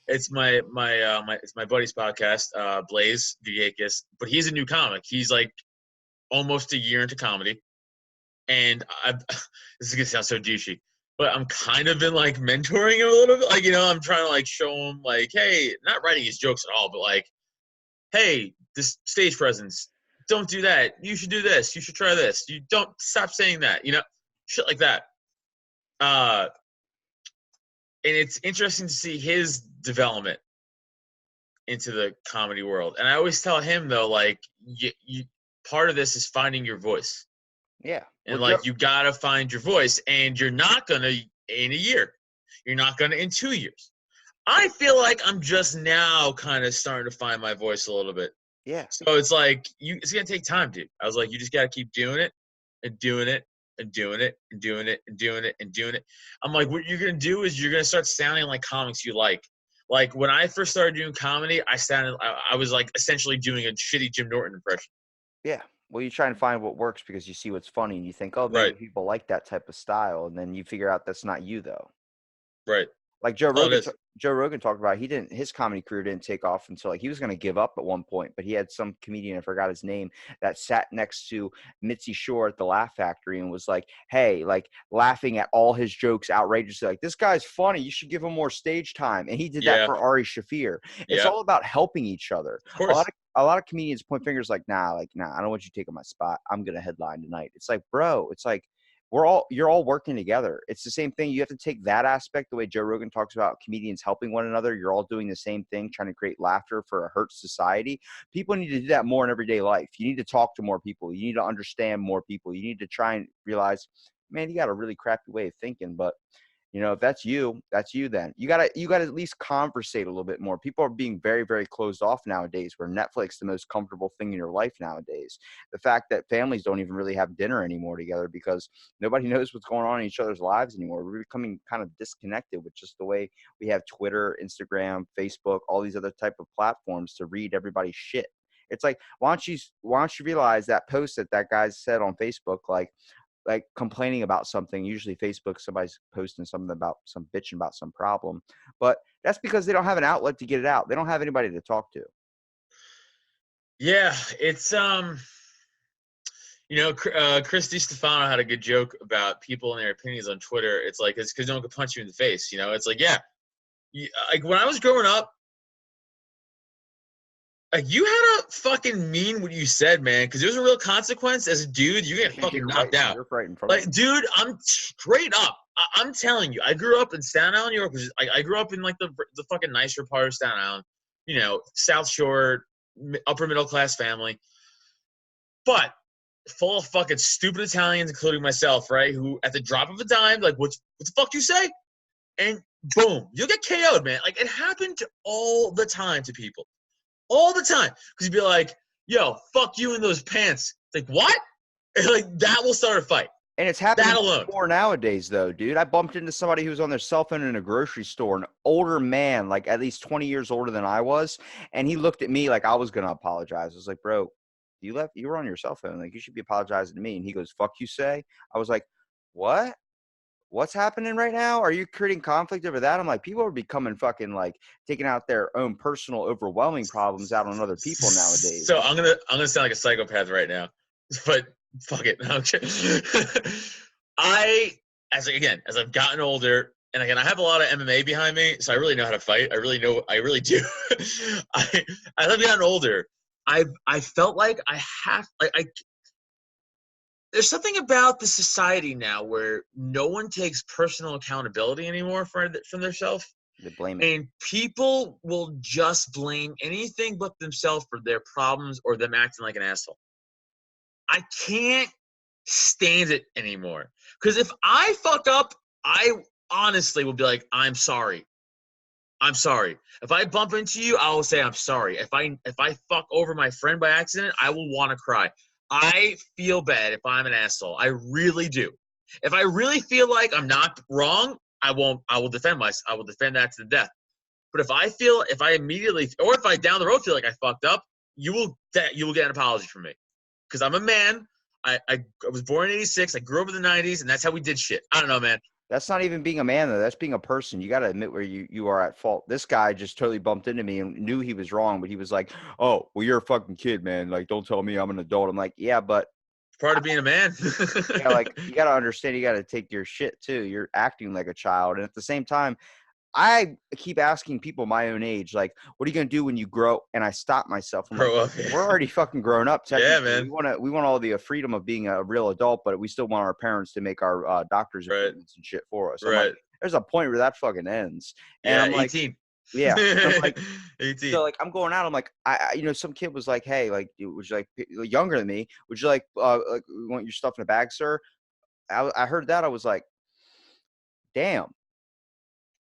It's it's my buddy's podcast, Blaze Viakis, but he's a new comic. He's like almost a year into comedy, and this is gonna sound so douchey, but I'm kind of been like mentoring him a little bit. Like, I'm trying to like show him like, hey, not writing his jokes at all, but like, hey, this stage presence, don't do that. You should do this. You should try this. You don't stop saying that. Shit like that. And it's interesting to see his development into the comedy world. And I always tell him though, like, you part of this is finding your voice. Yeah. And Well, like, you gotta find your voice, and you're not gonna in a year. You're not gonna in 2 years. I feel like I'm just now kind of starting to find my voice a little bit. yeah. So it's like it's gonna take time, dude. I was like, you just gotta keep doing it and doing it and doing it and doing it and doing it and doing it. I'm like, what you're gonna do is you're gonna start sounding like comics you like. Like when I first started doing comedy, I was like essentially doing a shitty Jim Norton impression. Yeah. Well, you try and find what works because you see what's funny and you think, oh, maybe Right, people like that type of style. And then you figure out that's not you, though. right. Like All it is. Joe Rogan talked about, his comedy career didn't take off until like he was going to give up at one point, but he had some comedian, I forgot his name, that sat next to Mitzi Shore at the Laugh Factory and was like, hey, like laughing at all his jokes outrageously. Like, this guy's funny. You should give him more stage time. And he did that Yeah, for Ari Shafir. It's yeah. all about helping each other. Of course. A lot of comedians point fingers like, nah, I don't want you taking my spot. I'm going to headline tonight. It's like, bro, it's like, you're all working together. It's the same thing. You have to take that aspect, the way Joe Rogan talks about comedians helping one another. You're all doing the same thing, trying to create laughter for a hurt society. People need to do that more in everyday life. You need to talk to more people. You need to understand more people. You need to try and realize, man, you got a really crappy way of thinking, but if that's you then. You gotta at least conversate a little bit more. People are being very, very closed off nowadays, where Netflix the most comfortable thing in your life nowadays. The fact that families don't even really have dinner anymore together because nobody knows what's going on in each other's lives anymore. We're becoming kind of disconnected with just the way we have Twitter, Instagram, Facebook, all these other type of platforms to read everybody's shit. It's like, why don't you realize that post that guy said on Facebook, like complaining about something. Usually Facebook, somebody's posting something about some bitching about some problem, but that's because they don't have an outlet to get it out. They don't have anybody to talk to. Yeah, it's Chris Stefano had a good joke about people and their opinions on Twitter. It's like, it's because no one can punch you in the face. It's like, yeah, like when I was growing up, Like, you had to fucking mean what you said, man, because there's a real consequence. As a dude, you get fucking knocked out. You're right in front of Like, me. dude, I'm straight up. I'm telling you, I grew up in Staten Island, New York. Which is, I grew up in like the fucking nicer part of Staten Island, South Shore, upper middle class family, but full of fucking stupid Italians, including myself, right? Who at the drop of a dime, like, what the fuck you say? And boom, you'll get KO'd, man. Like, it happened all the time to people, all the time, because you'd be like, "Yo, fuck you in those pants." It's like, what? And like, that will start a fight. And it's happening That alone. more nowadays, though, dude. I bumped into somebody who was on their cell phone in a grocery store, an older man, like at least 20 years older than I was, and he looked at me like I was gonna apologize. I was like, "Bro, you were on your cell phone. Like, you should be apologizing to me." And he goes, "Fuck you, say." I was like, "What? What's happening right now? Are you creating conflict over that?" I'm like, people are becoming fucking like taking out their own personal, overwhelming problems out on other people nowadays. So I'm gonna sound like a psychopath right now, but fuck it. Okay. As I've gotten older, and again, I have a lot of MMA behind me, so I really know how to fight. I really do. As I've gotten older, I felt like there's something about the society now where no one takes personal accountability anymore from themselves. They blame it. And people will just blame anything but themselves for their problems or them acting like an asshole. I can't stand it anymore. Because if I fuck up, I honestly will be like, I'm sorry. I'm sorry. If I bump into you, I will say I'm sorry. If I fuck over my friend by accident, I will want to cry. I feel bad if I'm an asshole. I really do. If I really feel like I'm not wrong, I will defend myself. I will defend that to the death. But if I immediately, or if I down the road feel like I fucked up, you will get an apology from me. Because I'm a man. I was born in '86. I grew up in the '90s, and that's how we did shit. I don't know, man. That's not even being a man, though. That's being a person. You got to admit where you are at fault. This guy just totally bumped into me and knew he was wrong, but he was like, "Oh, well, you're a fucking kid, man. Like, don't tell me I'm an adult." I'm like, "Yeah, but Part of being a man. yeah, like, you got to understand, you got to take your shit too. You're acting like a child, and at the same time, I keep asking people my own age, like, "What are you gonna do when you grow?" And I stop myself. I'm Grow like, up. Yeah. we're already fucking grown up. Yeah, Technically. man. We want all the freedom of being a real adult, but we still want our parents to make our doctor's Right. appointments and shit for us. I'm Right. like, there's a point where that fucking ends. And Yeah, I'm like, 18. yeah. And I'm like, 18. so like I'm going out. I'm like, some kid was like, "Hey, like, would you like younger than me? Would you like you want your stuff in a bag, sir?" I heard that. I was like, damn.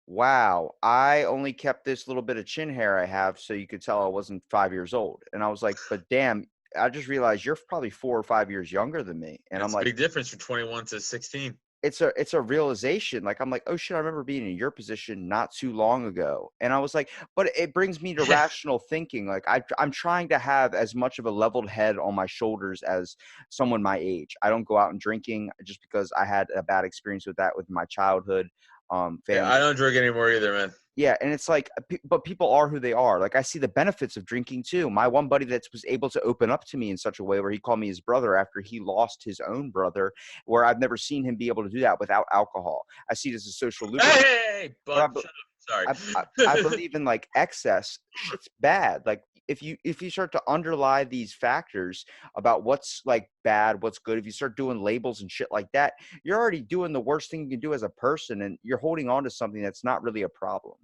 Wow, I only kept this little bit of chin hair I have so you could tell I wasn't 5 years old. And I was like, but damn, I just realized you're probably 4 or 5 years younger than me. And I'm That's a like, big difference from 21 to 16. it's a realization. Like, I'm like, oh shit, I remember being in your position not too long ago. And I was like, but it brings me to Yeah. rational thinking. Like, I'm trying to have as much of a leveled head on my shoulders as someone my age. I don't go out and drinking just because I had a bad experience with that with my childhood Yeah, family. I don't drink anymore either, man. Yeah, and it's like, but people are who they are. Like, I see the benefits of drinking too. My one buddy that was able to open up to me in such a way where he called me his brother after he lost his own brother, where I've never seen him be able to do that without alcohol. I see it as a social lubricant. Hey, But bud, shut up. Sorry. I believe in like excess. Shit's bad. Like if you start to underlie these factors about what's like bad, what's good, if you start doing labels and shit like that, you're already doing the worst thing you can do as a person, and you're holding on to something that's not really a problem.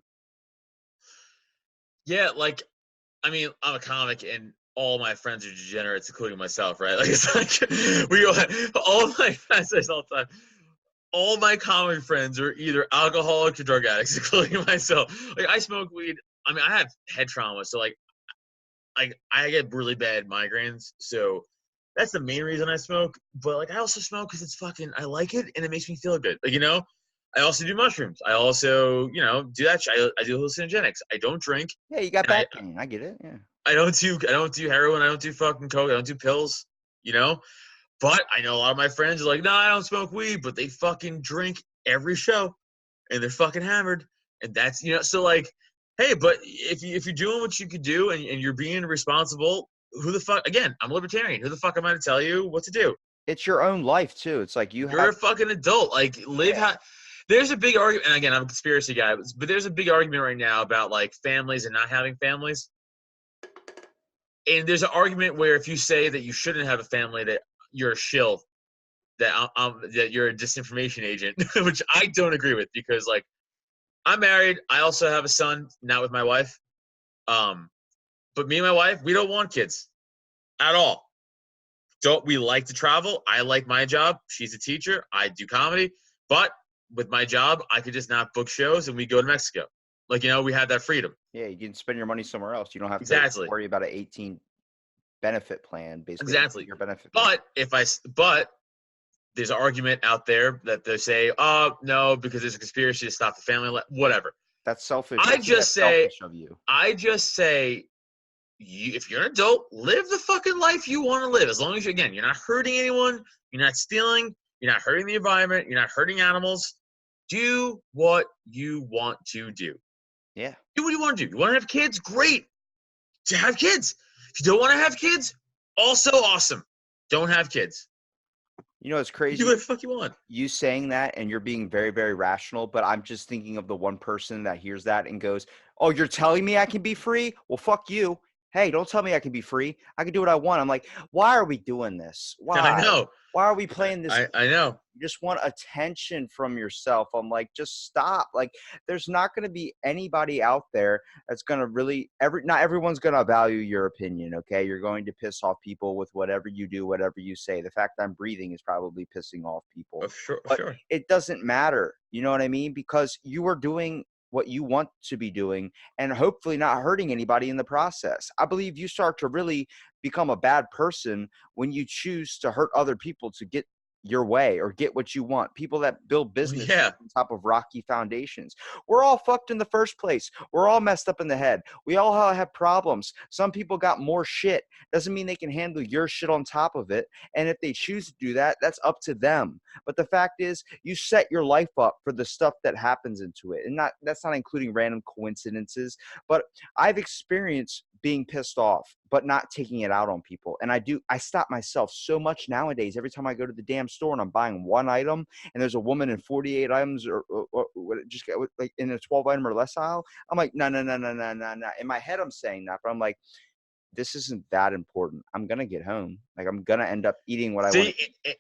Yeah, like, I mean, I'm a comic, and all my friends are degenerates, including myself, right? Like, it's like all my friends say this all the time. All my comic friends are either alcoholics or drug addicts, including myself. Like, I smoke weed. I mean, I have head trauma, so like I get really bad migraines, so that's the main reason I smoke. But like, I also smoke because it's fucking, I like it and it makes me feel good. Like, I also do mushrooms. I also, do that. I do hallucinogenics. I don't drink. Yeah, you got And back pain. I get it. Yeah. I don't do heroin. I don't do fucking coke. I don't do pills. You know. But I know a lot of my friends are like, no, I don't smoke weed, but they fucking drink every show, and they're fucking hammered, and that's So like, hey, but if you're doing what you could do and you're being responsible, who the fuck? Again, I'm a libertarian. Who the fuck am I to tell you what to do? It's your own life too. It's like You're a fucking adult. Like, live how. There's a big argument, and again, I'm a conspiracy guy, but there's a big argument right now about like families and not having families. And there's an argument where if you say that you shouldn't have a family, that you're a shill, that you're a disinformation agent, which I don't agree with, because like I'm married. I also have a son, not with my wife. But me and my wife, we don't want kids at all. Don't we like to travel? I like my job. She's a teacher. I do comedy. But with my job, I could just not book shows and we go to Mexico. Like, we have that freedom. Yeah, you can spend your money somewhere else. You don't have Exactly. to worry about an 18 benefit plan, basically. Exactly. Your benefit plan. But there's an argument out there that they say, oh, no, because there's a conspiracy to stop the family, whatever. That's selfish. I just say, selfish of you. If you're an adult, live the fucking life you want to live. As long as you're not hurting anyone, you're not stealing, you're not hurting the environment, you're not hurting animals. Do what you want to do. Yeah. Do what you want to do. You want to have kids? Great. To have kids. If you don't want to have kids, also awesome. Don't have kids. It's crazy. Do what the fuck you want. You saying that, and you're being very, very rational, but I'm just thinking of the one person that hears that and goes, oh, you're telling me I can be free? Well, fuck you. Hey, don't tell me I can be free. I can do what I want. I'm like, why are we doing this? Why? I know. Why are we playing this? I know. You just want attention from yourself. I'm like, just stop. Like, there's not going to be anybody out there that's going to really not everyone's going to value your opinion. Okay. You're going to piss off people with whatever you do, whatever you say. The fact I'm breathing is probably pissing off people. Sure. It doesn't matter. You know what I mean? Because you are doing what you want to be doing and hopefully not hurting anybody in the process. I believe you start to really become a bad person when you choose to hurt other people to get your way or get what you want. People that build business on top of rocky foundations. We're all fucked in the first place. We're all messed up in the head. We all have problems. Some people got more shit. Doesn't mean they can handle your shit on top of it. And if they choose to do that, that's up to them. But the fact is, you set your life up for the stuff that happens into it. And that's not including random coincidences. But I've experienced being pissed off, but not taking it out on people. And I stop myself so much nowadays. Every time I go to the damn store and I'm buying one item and there's a woman in 48 items or just get like in a 12 item or less aisle, I'm like, no. In my head, I'm saying that, but I'm like, this isn't that important. I'm going to get home. Like, I'm going to end up eating what I want.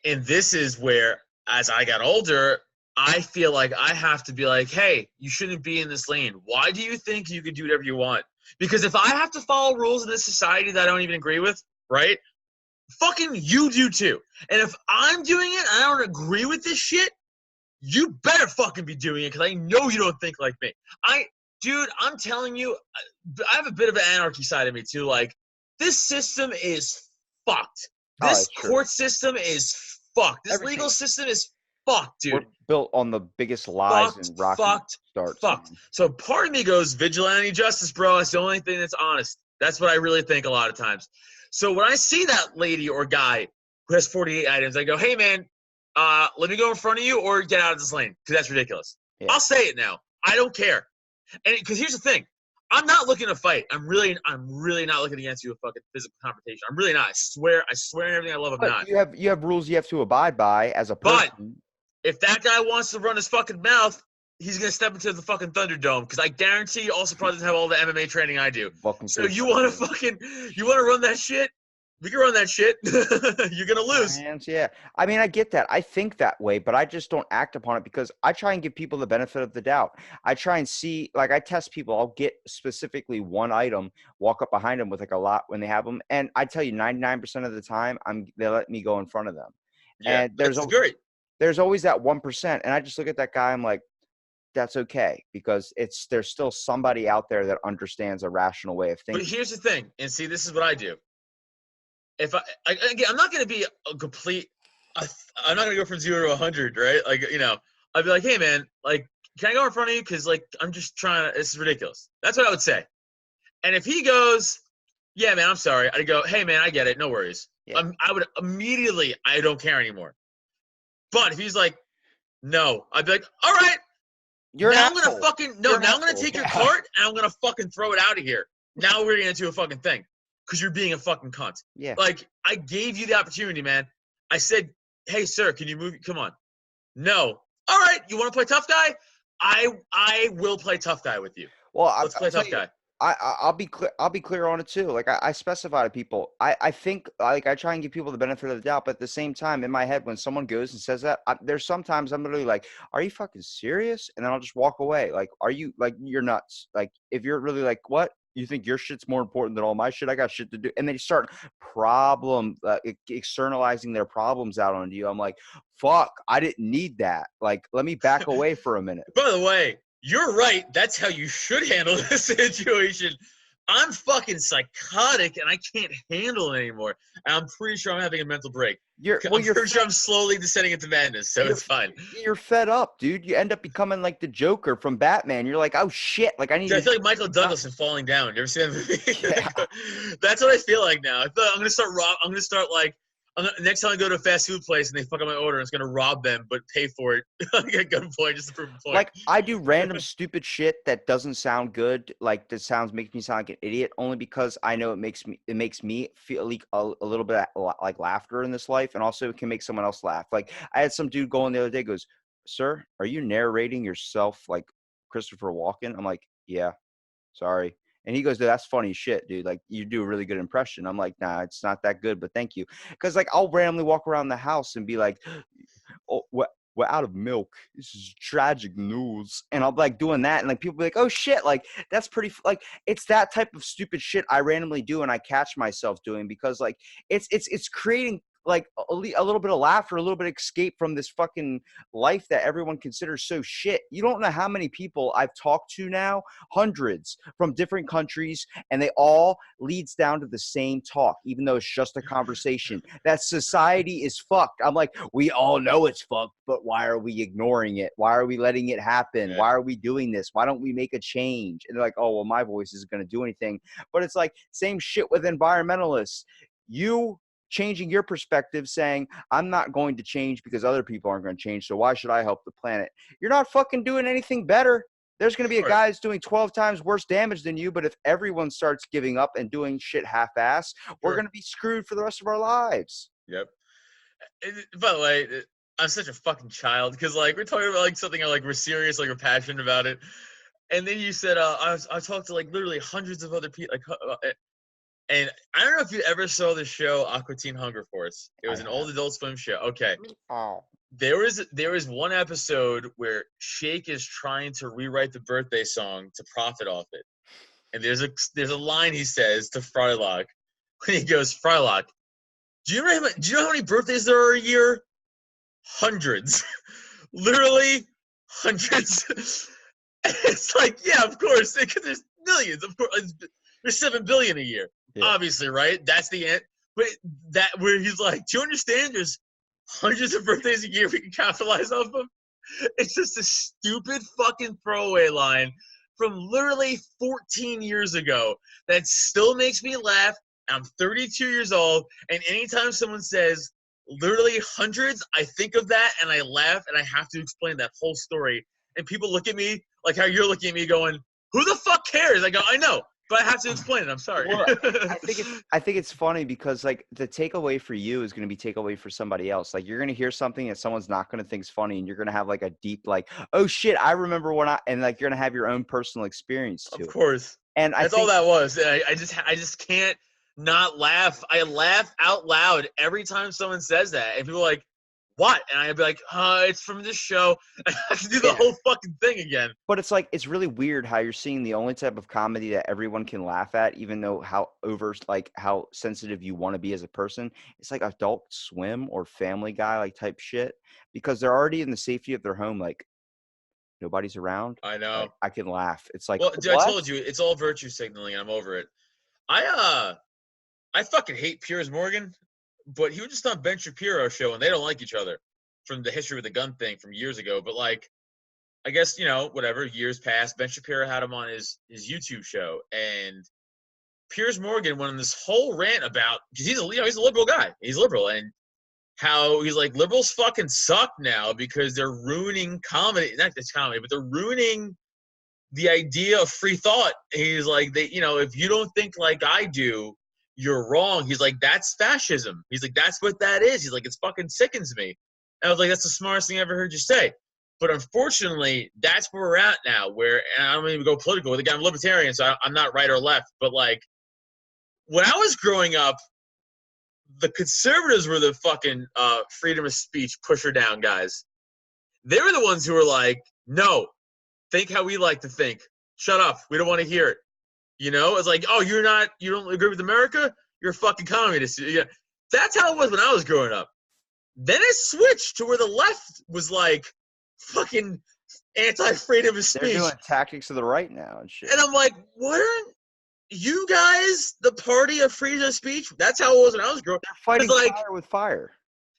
And this is where, as I got older, I feel like I have to be like, hey, you shouldn't be in this lane. Why do you think you can do whatever you want? Because if I have to follow rules in this society that I don't even agree with, right? Fucking you do too. And if I'm doing it and I don't agree with this shit, you better fucking be doing it because I know you don't think like me. Dude, I'm telling you, I have a bit of an anarchy side of me too. Like, this system is fucked. This court system is fucked. This legal system is fucked, dude. We're built on the biggest lies and rocky starts. Fucked. So part of me goes, vigilante justice, bro. That's the only thing that's honest. That's what I really think a lot of times. So when I see that lady or guy who has 48 items, I go, hey, man, let me go in front of you or get out of this lane because that's ridiculous. Yeah. I'll say it now. I don't care. And because here's the thing. I'm not looking to fight. I'm really not looking against you a fucking physical confrontation. I'm really not. I swear in everything I love, I'm not. You have rules you have to abide by as a person. But if that guy wants to run his fucking mouth, he's going to step into the fucking Thunderdome because I guarantee you also probably doesn't have all the MMA training I do. So you want to run that shit? We can run that shit. You're going to lose. Yeah. I mean, I get that. I think that way, but I just don't act upon it because I try and give people the benefit of the doubt. I try and see, like, I test people. I'll get specifically one item, walk up behind them with like a lot when they have them. And I tell you, 99% of the time, they let me go in front of them. Yeah, and that's great. There's always that 1%. And I just look at that guy. I'm like, that's okay because there's still somebody out there that understands a rational way of thinking. But here's the thing. And see, this is what I do. If I'm not going to be a complete, I'm not going to go from 0 to 100, right? Like, I'd be like, hey man, like, can I go in front of you? Cause like, I'm just trying to, this is ridiculous. That's what I would say. And if he goes, yeah, man, I'm sorry. I'd go, hey man, I get it. No worries. Yeah. I would immediately, I don't care anymore. But if he's like, no, I'd be like, all right. I'm going to take your cart and I'm going to fucking throw it out of here. Now we're getting into a fucking thing. Because you're being a fucking cunt. Yeah. Like, I gave you the opportunity, man. I said, hey, sir, can you move? Come on. No. All right. You want to play tough guy? I will play tough guy with you. Well, let's play tough guy. I'll be clear. I'll be clear on it too. Like I specify to people. I think like I try and give people the benefit of the doubt, but at the same time, in my head, when someone goes and says that, there's sometimes I'm literally like, "Are you fucking serious?" And then I'll just walk away. Like, are you like you're nuts? Like if you're really like, what? You think your shit's more important than all my shit? I got shit to do. And they start externalizing their problems out onto you. I'm like, fuck, I didn't need that. Like, let me back away for a minute. By the way, you're right. That's how you should handle this situation. I'm fucking psychotic and I can't handle it anymore. And I'm pretty sure I'm having a mental break. I'm pretty sure I'm slowly descending into madness, so it's fine. You're fed up, dude. You end up becoming like the Joker from Batman. You're like, oh shit, like I need. Dude, I feel like Michael Douglas in Falling Down. You ever see that movie? Yeah. That's what I feel like now. I feel like I'm gonna start like next time I go to a fast food place and they fuck up my order, I'm just gonna rob them but pay for it at gunpoint just to prove a point. Like I do random stupid shit that doesn't sound good. Like that makes me sound like an idiot, only because I know it makes me feel like a little bit like laughter in this life, and also it can make someone else laugh. Like I had some dude go on the other day, goes, "Sir, are you narrating yourself like Christopher Walken?" I'm like, "Yeah, sorry." And he goes, "That's funny shit, dude. Like you do a really good impression." I'm like, "Nah, it's not that good, but thank you." Because like I'll randomly walk around the house and be like, "Oh, we're out of milk. This is tragic news." And I'll be like doing that, and like people be like, "Oh shit, like that's pretty." Like it's that type of stupid shit I randomly do, and I catch myself doing because like it's creating like a little bit of laughter, a little bit of escape from this fucking life that everyone considers so shit. You don't know how many people I've talked to now, hundreds from different countries, and they all leads down to the same talk, even though it's just a conversation. That society is fucked. I'm like, we all know it's fucked, but why are we ignoring it? Why are we letting it happen? Yeah. Why are we doing this? Why don't we make a change? And they're like, oh, well, my voice isn't going to do anything. But it's like same shit with environmentalists. You changing your perspective, saying, I'm not going to change because other people aren't going to change, so why should I help the planet? You're not fucking doing anything better. There's going to be a guy that's doing 12 times worse damage than you, but if everyone starts giving up and doing shit half-ass, we're going to be screwed for the rest of our lives. Yep. By the way, I'm such a fucking child because like we're talking about like something like we're serious, like we're passionate about it, and then you said I talked to like literally hundreds of other people, like, and I don't know if you ever saw the show Aqua Teen Hunger Force. It was an old Adult Swim show. Okay. Oh. There was one episode where Shake is trying to rewrite the birthday song to profit off it, and there's a line he says to Frylock when he goes, Frylock, do you know how many birthdays there are a year? Hundreds. Literally hundreds. It's like, yeah, of course, because there's millions. Of course, there's 7 billion a year. Yeah. Obviously, right? That's the end. But that where he's like, do you understand? There's hundreds of birthdays a year we can capitalize off of. It's just a stupid fucking throwaway line from literally 14 years ago that still makes me laugh. I'm 32 years old, and anytime someone says literally hundreds, I think of that and I laugh, and I have to explain that whole story. And people look at me like how you're looking at me going, who the fuck cares? I go, I know, but I have to explain it. I'm sorry. Well, I think it's funny because like the takeaway for you is going to be takeaway for somebody else. Like you're going to hear something that someone's not going to think is funny, and you're going to have like a deep like, oh shit, I remember when and like you're going to have your own personal experience too. Of course. And that's all that was. I just can't not laugh. I laugh out loud every time someone says that, and people are like, what? And I'd be like, it's from this show. I have to do the whole fucking thing again. But it's like, it's really weird how you're seeing the only type of comedy that everyone can laugh at, even though how sensitive you want to be as a person. It's like Adult Swim or Family Guy, like type shit, because they're already in the safety of their home. Like nobody's around. I know. I can laugh. It's like, well, dude, I told you, it's all virtue signaling. I'm over it. I fucking hate Piers Morgan. But he was just on Ben Shapiro's show, and they don't like each other from the history of the gun thing from years ago. But, like, I guess, whatever, years passed. Ben Shapiro had him on his YouTube show. And Piers Morgan went on this whole rant about – because he's a liberal guy. He's liberal. And how he's like, liberals fucking suck now because they're ruining comedy. Not just comedy, but they're ruining the idea of free thought. And he's like, if you don't think like I do – you're wrong. He's like, that's fascism. He's like, that's what that is. He's like, it fucking sickens me. And I was like, that's the smartest thing I ever heard you say. But unfortunately, that's where we're at now. Where, and I don't even go political. Again, I'm libertarian, so I'm not right or left. But like when I was growing up, the conservatives were the fucking freedom of speech pusher down guys. They were the ones who were like, no, think how we like to think. Shut up. We don't want to hear it. You know, it's like, oh, you don't agree with America? You're a fucking communist. Yeah. That's how it was when I was growing up. Then it switched to where the left was like fucking anti-freedom of They're speech. doing tactics of the right now and shit. And I'm like, what are you guys the party of freedom of speech? That's how it was when I was growing up. They're fighting like, fire with fire.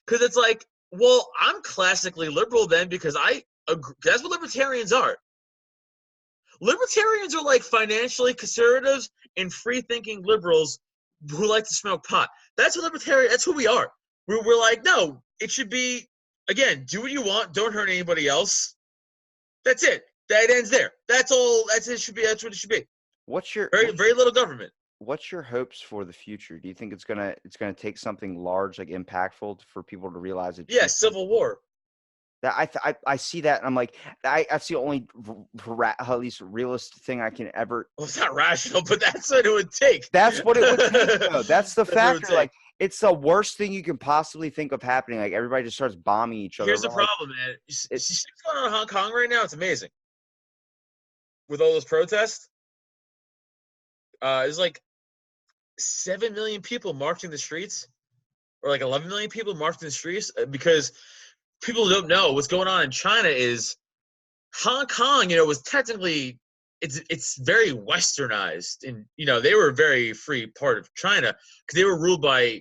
Because it's like, well, I'm classically liberal then because I agree. That's what libertarians are. Libertarians are like financially conservatives and free-thinking liberals who like to smoke pot. That's what that's who we are. We're like, no, it should be, again, do what you want, don't hurt anybody else. That's it. That ends there. That's all. That's what it should be. What's your Very little government. What's your hopes for the future? Do you think it's gonna take something large, like impactful, for people to realize it? Yeah, civil war. That I see that, and I'm like, that's the only at least realist thing I can ever. Well, it's not rational, but that's what it would take. That's what it would take, though. That's the That's what it would factor. Like, it's the worst thing you can possibly think of happening. Like, everybody just starts bombing each other. Here's the problem, man. You see what's going on in Hong Kong right now? It's amazing. With all those protests, there's like 7 million people marching the streets, or like 11 million people marching the streets because people don't know what's going on in China is Hong Kong, was technically it's very westernized, and they were a very free part of China because they were ruled by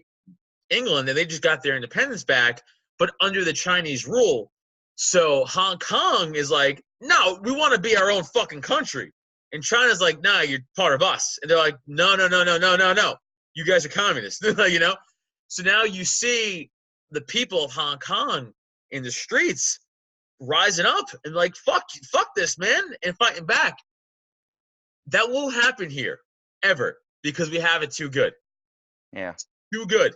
England and they just got their independence back, but under the Chinese rule. So Hong Kong is like, no, we want to be our own fucking country, and China's like, nah, you're part of us, and they're like, no, you guys are communists, So now you see the people of Hong Kong in the streets rising up and like, fuck this, man, and fighting back. That won't happen here ever because we have it too good. Yeah. Too good.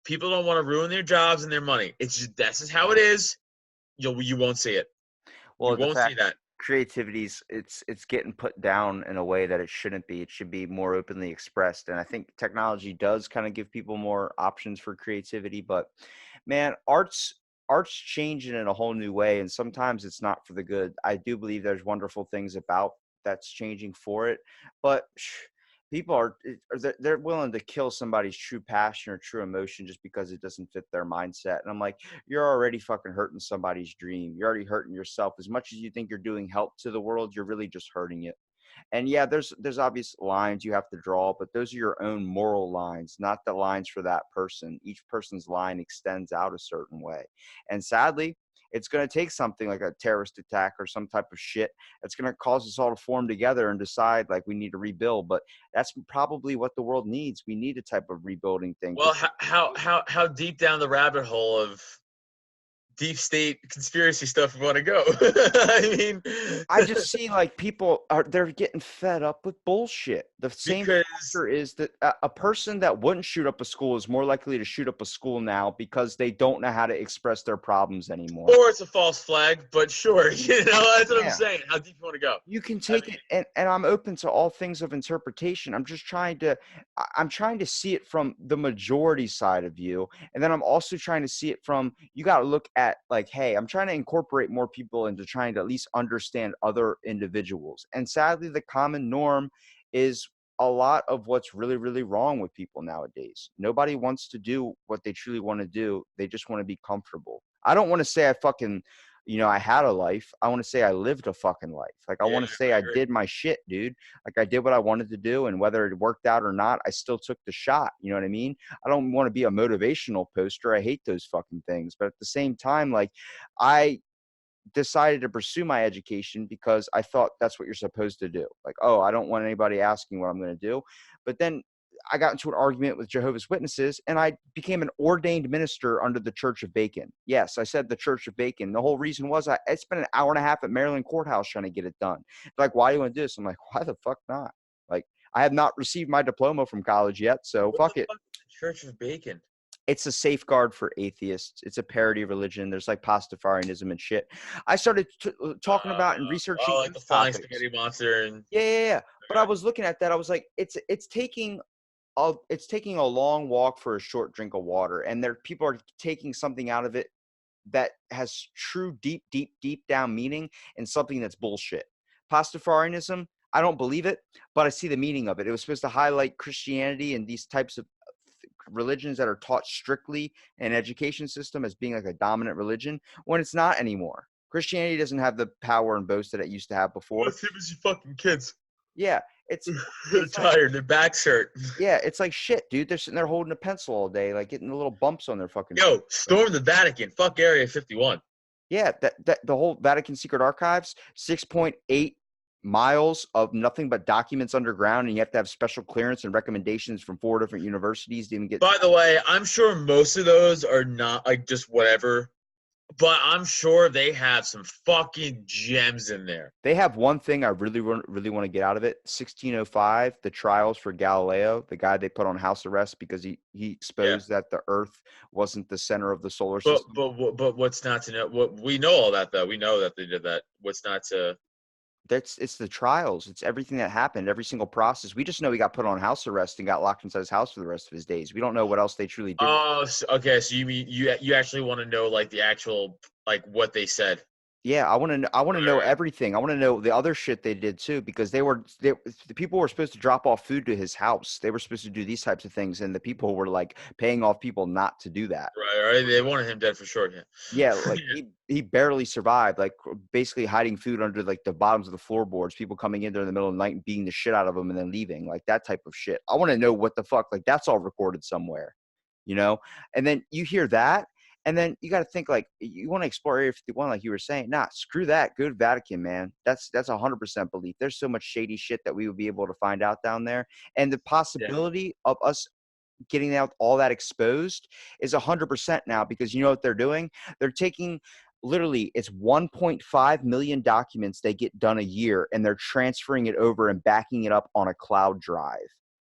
People don't want to ruin their jobs and their money. It's just, that's just how it is. You won't see it. Well, you won't see that. Creativity's it's getting put down in a way that it shouldn't be. It should be more openly expressed. And I think technology does kind of give people more options for creativity. But man, art's changing in a whole new way, and sometimes it's not for the good. I do believe there's wonderful things about that's changing for it, but people they're willing to kill somebody's true passion or true emotion just because it doesn't fit their mindset. And I'm like, you're already fucking hurting somebody's dream. You're already hurting yourself. As much as you think you're doing help to the world, you're really just hurting it. And yeah, there's obvious lines you have to draw, but those are your own moral lines, not the lines for that person. Each person's line extends out a certain way. And sadly, it's going to take something like a terrorist attack or some type of shit that's going to cause us all to form together and decide like we need to rebuild. But that's probably what the world needs. We need a type of rebuilding thing. Well, how deep down the rabbit hole of deep state conspiracy stuff we want to go? I mean, I just see like they're getting fed up with bullshit. The same factor is that a person that wouldn't shoot up a school is more likely to shoot up a school now because they don't know how to express their problems anymore. Or it's a false flag, but sure, that's what I'm saying. How deep you want to go? You can take it, and I'm open to all things of interpretation. I'm trying to see it from the majority side of you, and then I'm also trying to see it from, you got to look at like, hey, I'm trying to incorporate more people into trying to at least understand other individuals. And sadly, the common norm is a lot of what's really, really wrong with people nowadays. Nobody wants to do what they truly want to do. They just want to be comfortable. I don't want to say I fucking, I had a life. I want to say I lived a fucking life. Like, I want to say I did my shit, dude. Like, I did what I wanted to do, and whether it worked out or not, I still took the shot. You know what I mean? I don't want to be a motivational poster. I hate those fucking things. But at the same time, like, I decided to pursue my education because I thought that's what you're supposed to do. Like, oh, I don't want anybody asking what I'm going to do. But then I got into an argument with Jehovah's Witnesses, and I became an ordained minister under the Church of Bacon. Yes, I said the Church of Bacon. The whole reason was I spent an hour and a half at Maryland Courthouse trying to get it done. They're like, why do you want to do this? I'm like, why the fuck not? Like, I have not received my diploma from college yet, so fuck it. Church of Bacon. it's a safeguard for atheists. It's a parody religion. There's like Pastafarianism and shit. I started talking about and researching like the these flying topics. spaghetti monster and Yeah. But I Okay. was looking at that. I was like, it's taking a long walk for a short drink of water, and there people are taking something out of it that has true deep down meaning and something that's bullshit. Pastafarianism, I don't believe it, but I see the meaning of it. It was supposed to highlight Christianity and these types of religions that are taught strictly in education system as being like a dominant religion when it's not anymore. Christianity doesn't have the power and boast that it used to have before. Too busy fucking kids. Yeah, it's They're it's like tired. Their backs hurt. yeah, it's like shit, dude. They're sitting there holding a pencil all day, like getting the little bumps on their fucking Yo, face. storm the Vatican. Fuck Area 51. Yeah, that the whole Vatican Secret Archives, 6.8 miles of nothing but documents underground, and you have to have special clearance and recommendations from 4 different universities to even get. By the way, I'm sure most of those are not like just whatever, but I'm sure they have some fucking gems in there. They have one thing I really want to get out of it. 1605, the trials for Galileo, the guy they put on house arrest because he exposed that the Earth wasn't the center of the solar But system. but what's not to know? What we know all that though. We know that they did that. What's not to? It's the trials. It's everything that happened, every single process. We just know he got put on house arrest and got locked inside his house for the rest of his days. We don't know what else they truly did. Oh, okay. So you mean you actually want to know like the actual like what they said? Yeah, I want to know Alright. everything. I want to know the other shit they did too, because the people were supposed to drop off food to his house. They were supposed to do these types of things, and the people were like paying off people not to do that. Right. They wanted him dead for sure. Yeah. Yeah, like he barely survived, like basically hiding food under like the bottoms of the floorboards. People coming in there in the middle of the night and beating the shit out of him and then leaving, like that type of shit. I want to know what the fuck, like that's all recorded somewhere, you know? And then you hear that. And then you got to think like you want to explore Area 51, like you were saying. Nah, screw that. Go to Vatican, man. That's 100% belief. There's so much shady shit that we would be able to find out down there, and the Yeah. possibility of us getting out all that exposed is 100% now, because you know what they're doing? They're taking literally it's 1.5 million documents they get done a year, and they're transferring it over and backing it up on a cloud drive.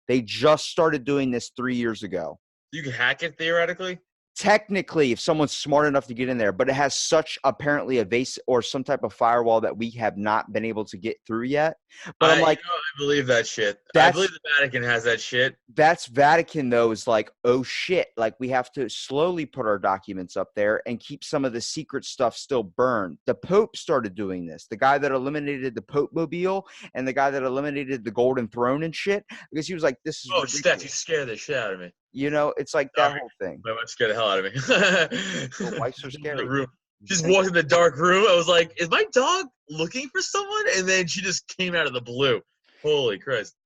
They just started doing this 3 years ago. You can hack it theoretically. Technically, if someone's smart enough to get in there, but it has such apparently a base or some type of firewall that we have not been able to get through yet. But I'm like, I believe that shit. I that's believe the Vatican has that shit. that's Vatican though, is like, oh shit, like we have to slowly put our documents up there and keep some of the secret stuff still burned. The Pope started doing this. The guy that eliminated the Pope Mobile and the guy that eliminated the Golden Throne and shit, because he was like, this is Oh, ridiculous. Steph, you scared the shit out of me. You know, it's like that Sorry. whole thing. My wife scared the hell out of me. Well, wives are Just in scary. the room. Just walked in the dark room. I was like, is my dog looking for someone? And then she just came out of the blue. Holy Christ.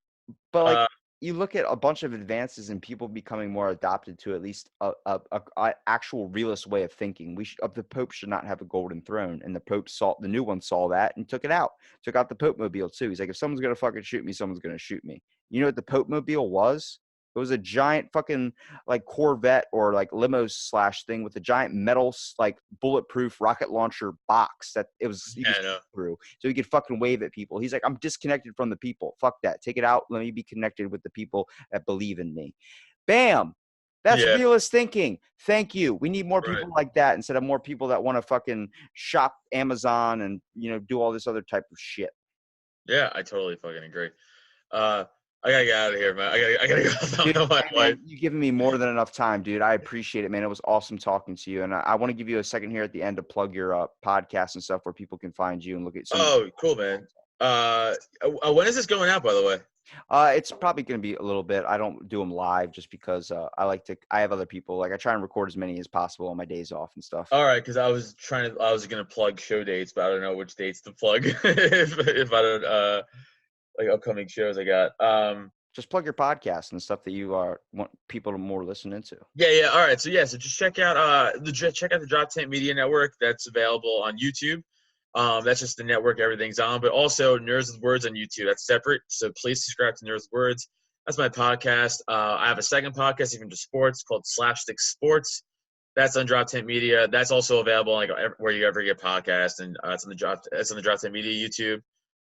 But like Uh, you look at a bunch of advances and people becoming more adopted to at least a actual realist way of thinking. The Pope should not have a golden throne, and the new one saw that and took it out. Took out the Pope Mobile too. He's like, if someone's gonna fucking shoot me, someone's gonna shoot me. You know what the Pope Mobile was? It was a giant fucking like Corvette or like limo slash thing with a giant metal like bulletproof rocket launcher box that it was yeah, I know. through, so he could fucking wave at people. He's like, I'm disconnected from the people. Fuck that. Take it out. Let me be connected with the people that believe in me. Bam. That's Yeah. realist thinking. Thank you. We need more Right. people like that instead of more people that want to fucking shop Amazon and do all this other type of shit. Yeah, I totally fucking agree. I gotta get out of here, man. I gotta go. Dude, Tell my hey, wife. man, you've given me more than enough time, dude. I appreciate it, man. It was awesome talking to you. And I want to give you a second here at the end to plug your podcast and stuff where people can find you and look at some. Oh, cool, man. When is this going out, by the way? It's probably going to be a little bit. I don't do them live just because I have other people. Like I try and record as many as possible on my days off and stuff. All right, because I was gonna plug show dates, but I don't know which dates to plug if I don't like upcoming shows I got. Just plug your podcast and stuff that you want people to more listen into. Yeah. All right, so just check out the Drop Tent Media Network. That's available on YouTube. That's just the network everything's on, but also Nerds with Words on YouTube. That's separate, so please subscribe to Nerds with Words. That's my podcast. I have a second podcast even to sports called Slapstick Sports. That's on Drop Tent Media. That's also available like where you ever get podcasts, and it's on the Drop Tent Media YouTube.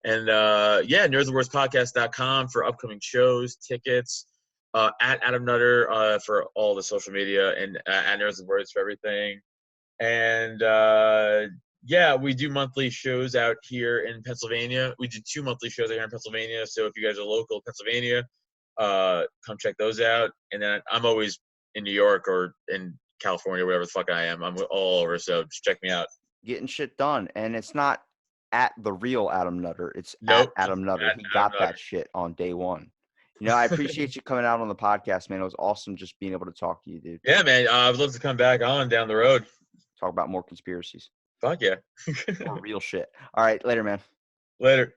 And nerdswithwordspodcast.com for upcoming shows, tickets. at Adam Nutter for all the social media, and at Nerds and Words for everything. And yeah, we do monthly shows out here in Pennsylvania. We do 2 monthly shows out here in Pennsylvania. So if you guys are local Pennsylvania, come check those out. And then I'm always in New York or in California, wherever the fuck I am. I'm all over, so just check me out. Getting shit done, and it's not at the real Adam Nutter. It's Nope, at Adam Nutter. at He Adam got Nutter. that shit on day one. You know, I appreciate you coming out on the podcast, man. It was awesome just being able to talk to you, dude. Yeah, man. I would love to come back on down the road. Talk about more conspiracies. Fuck yeah. More real shit. All right, later, man. Later.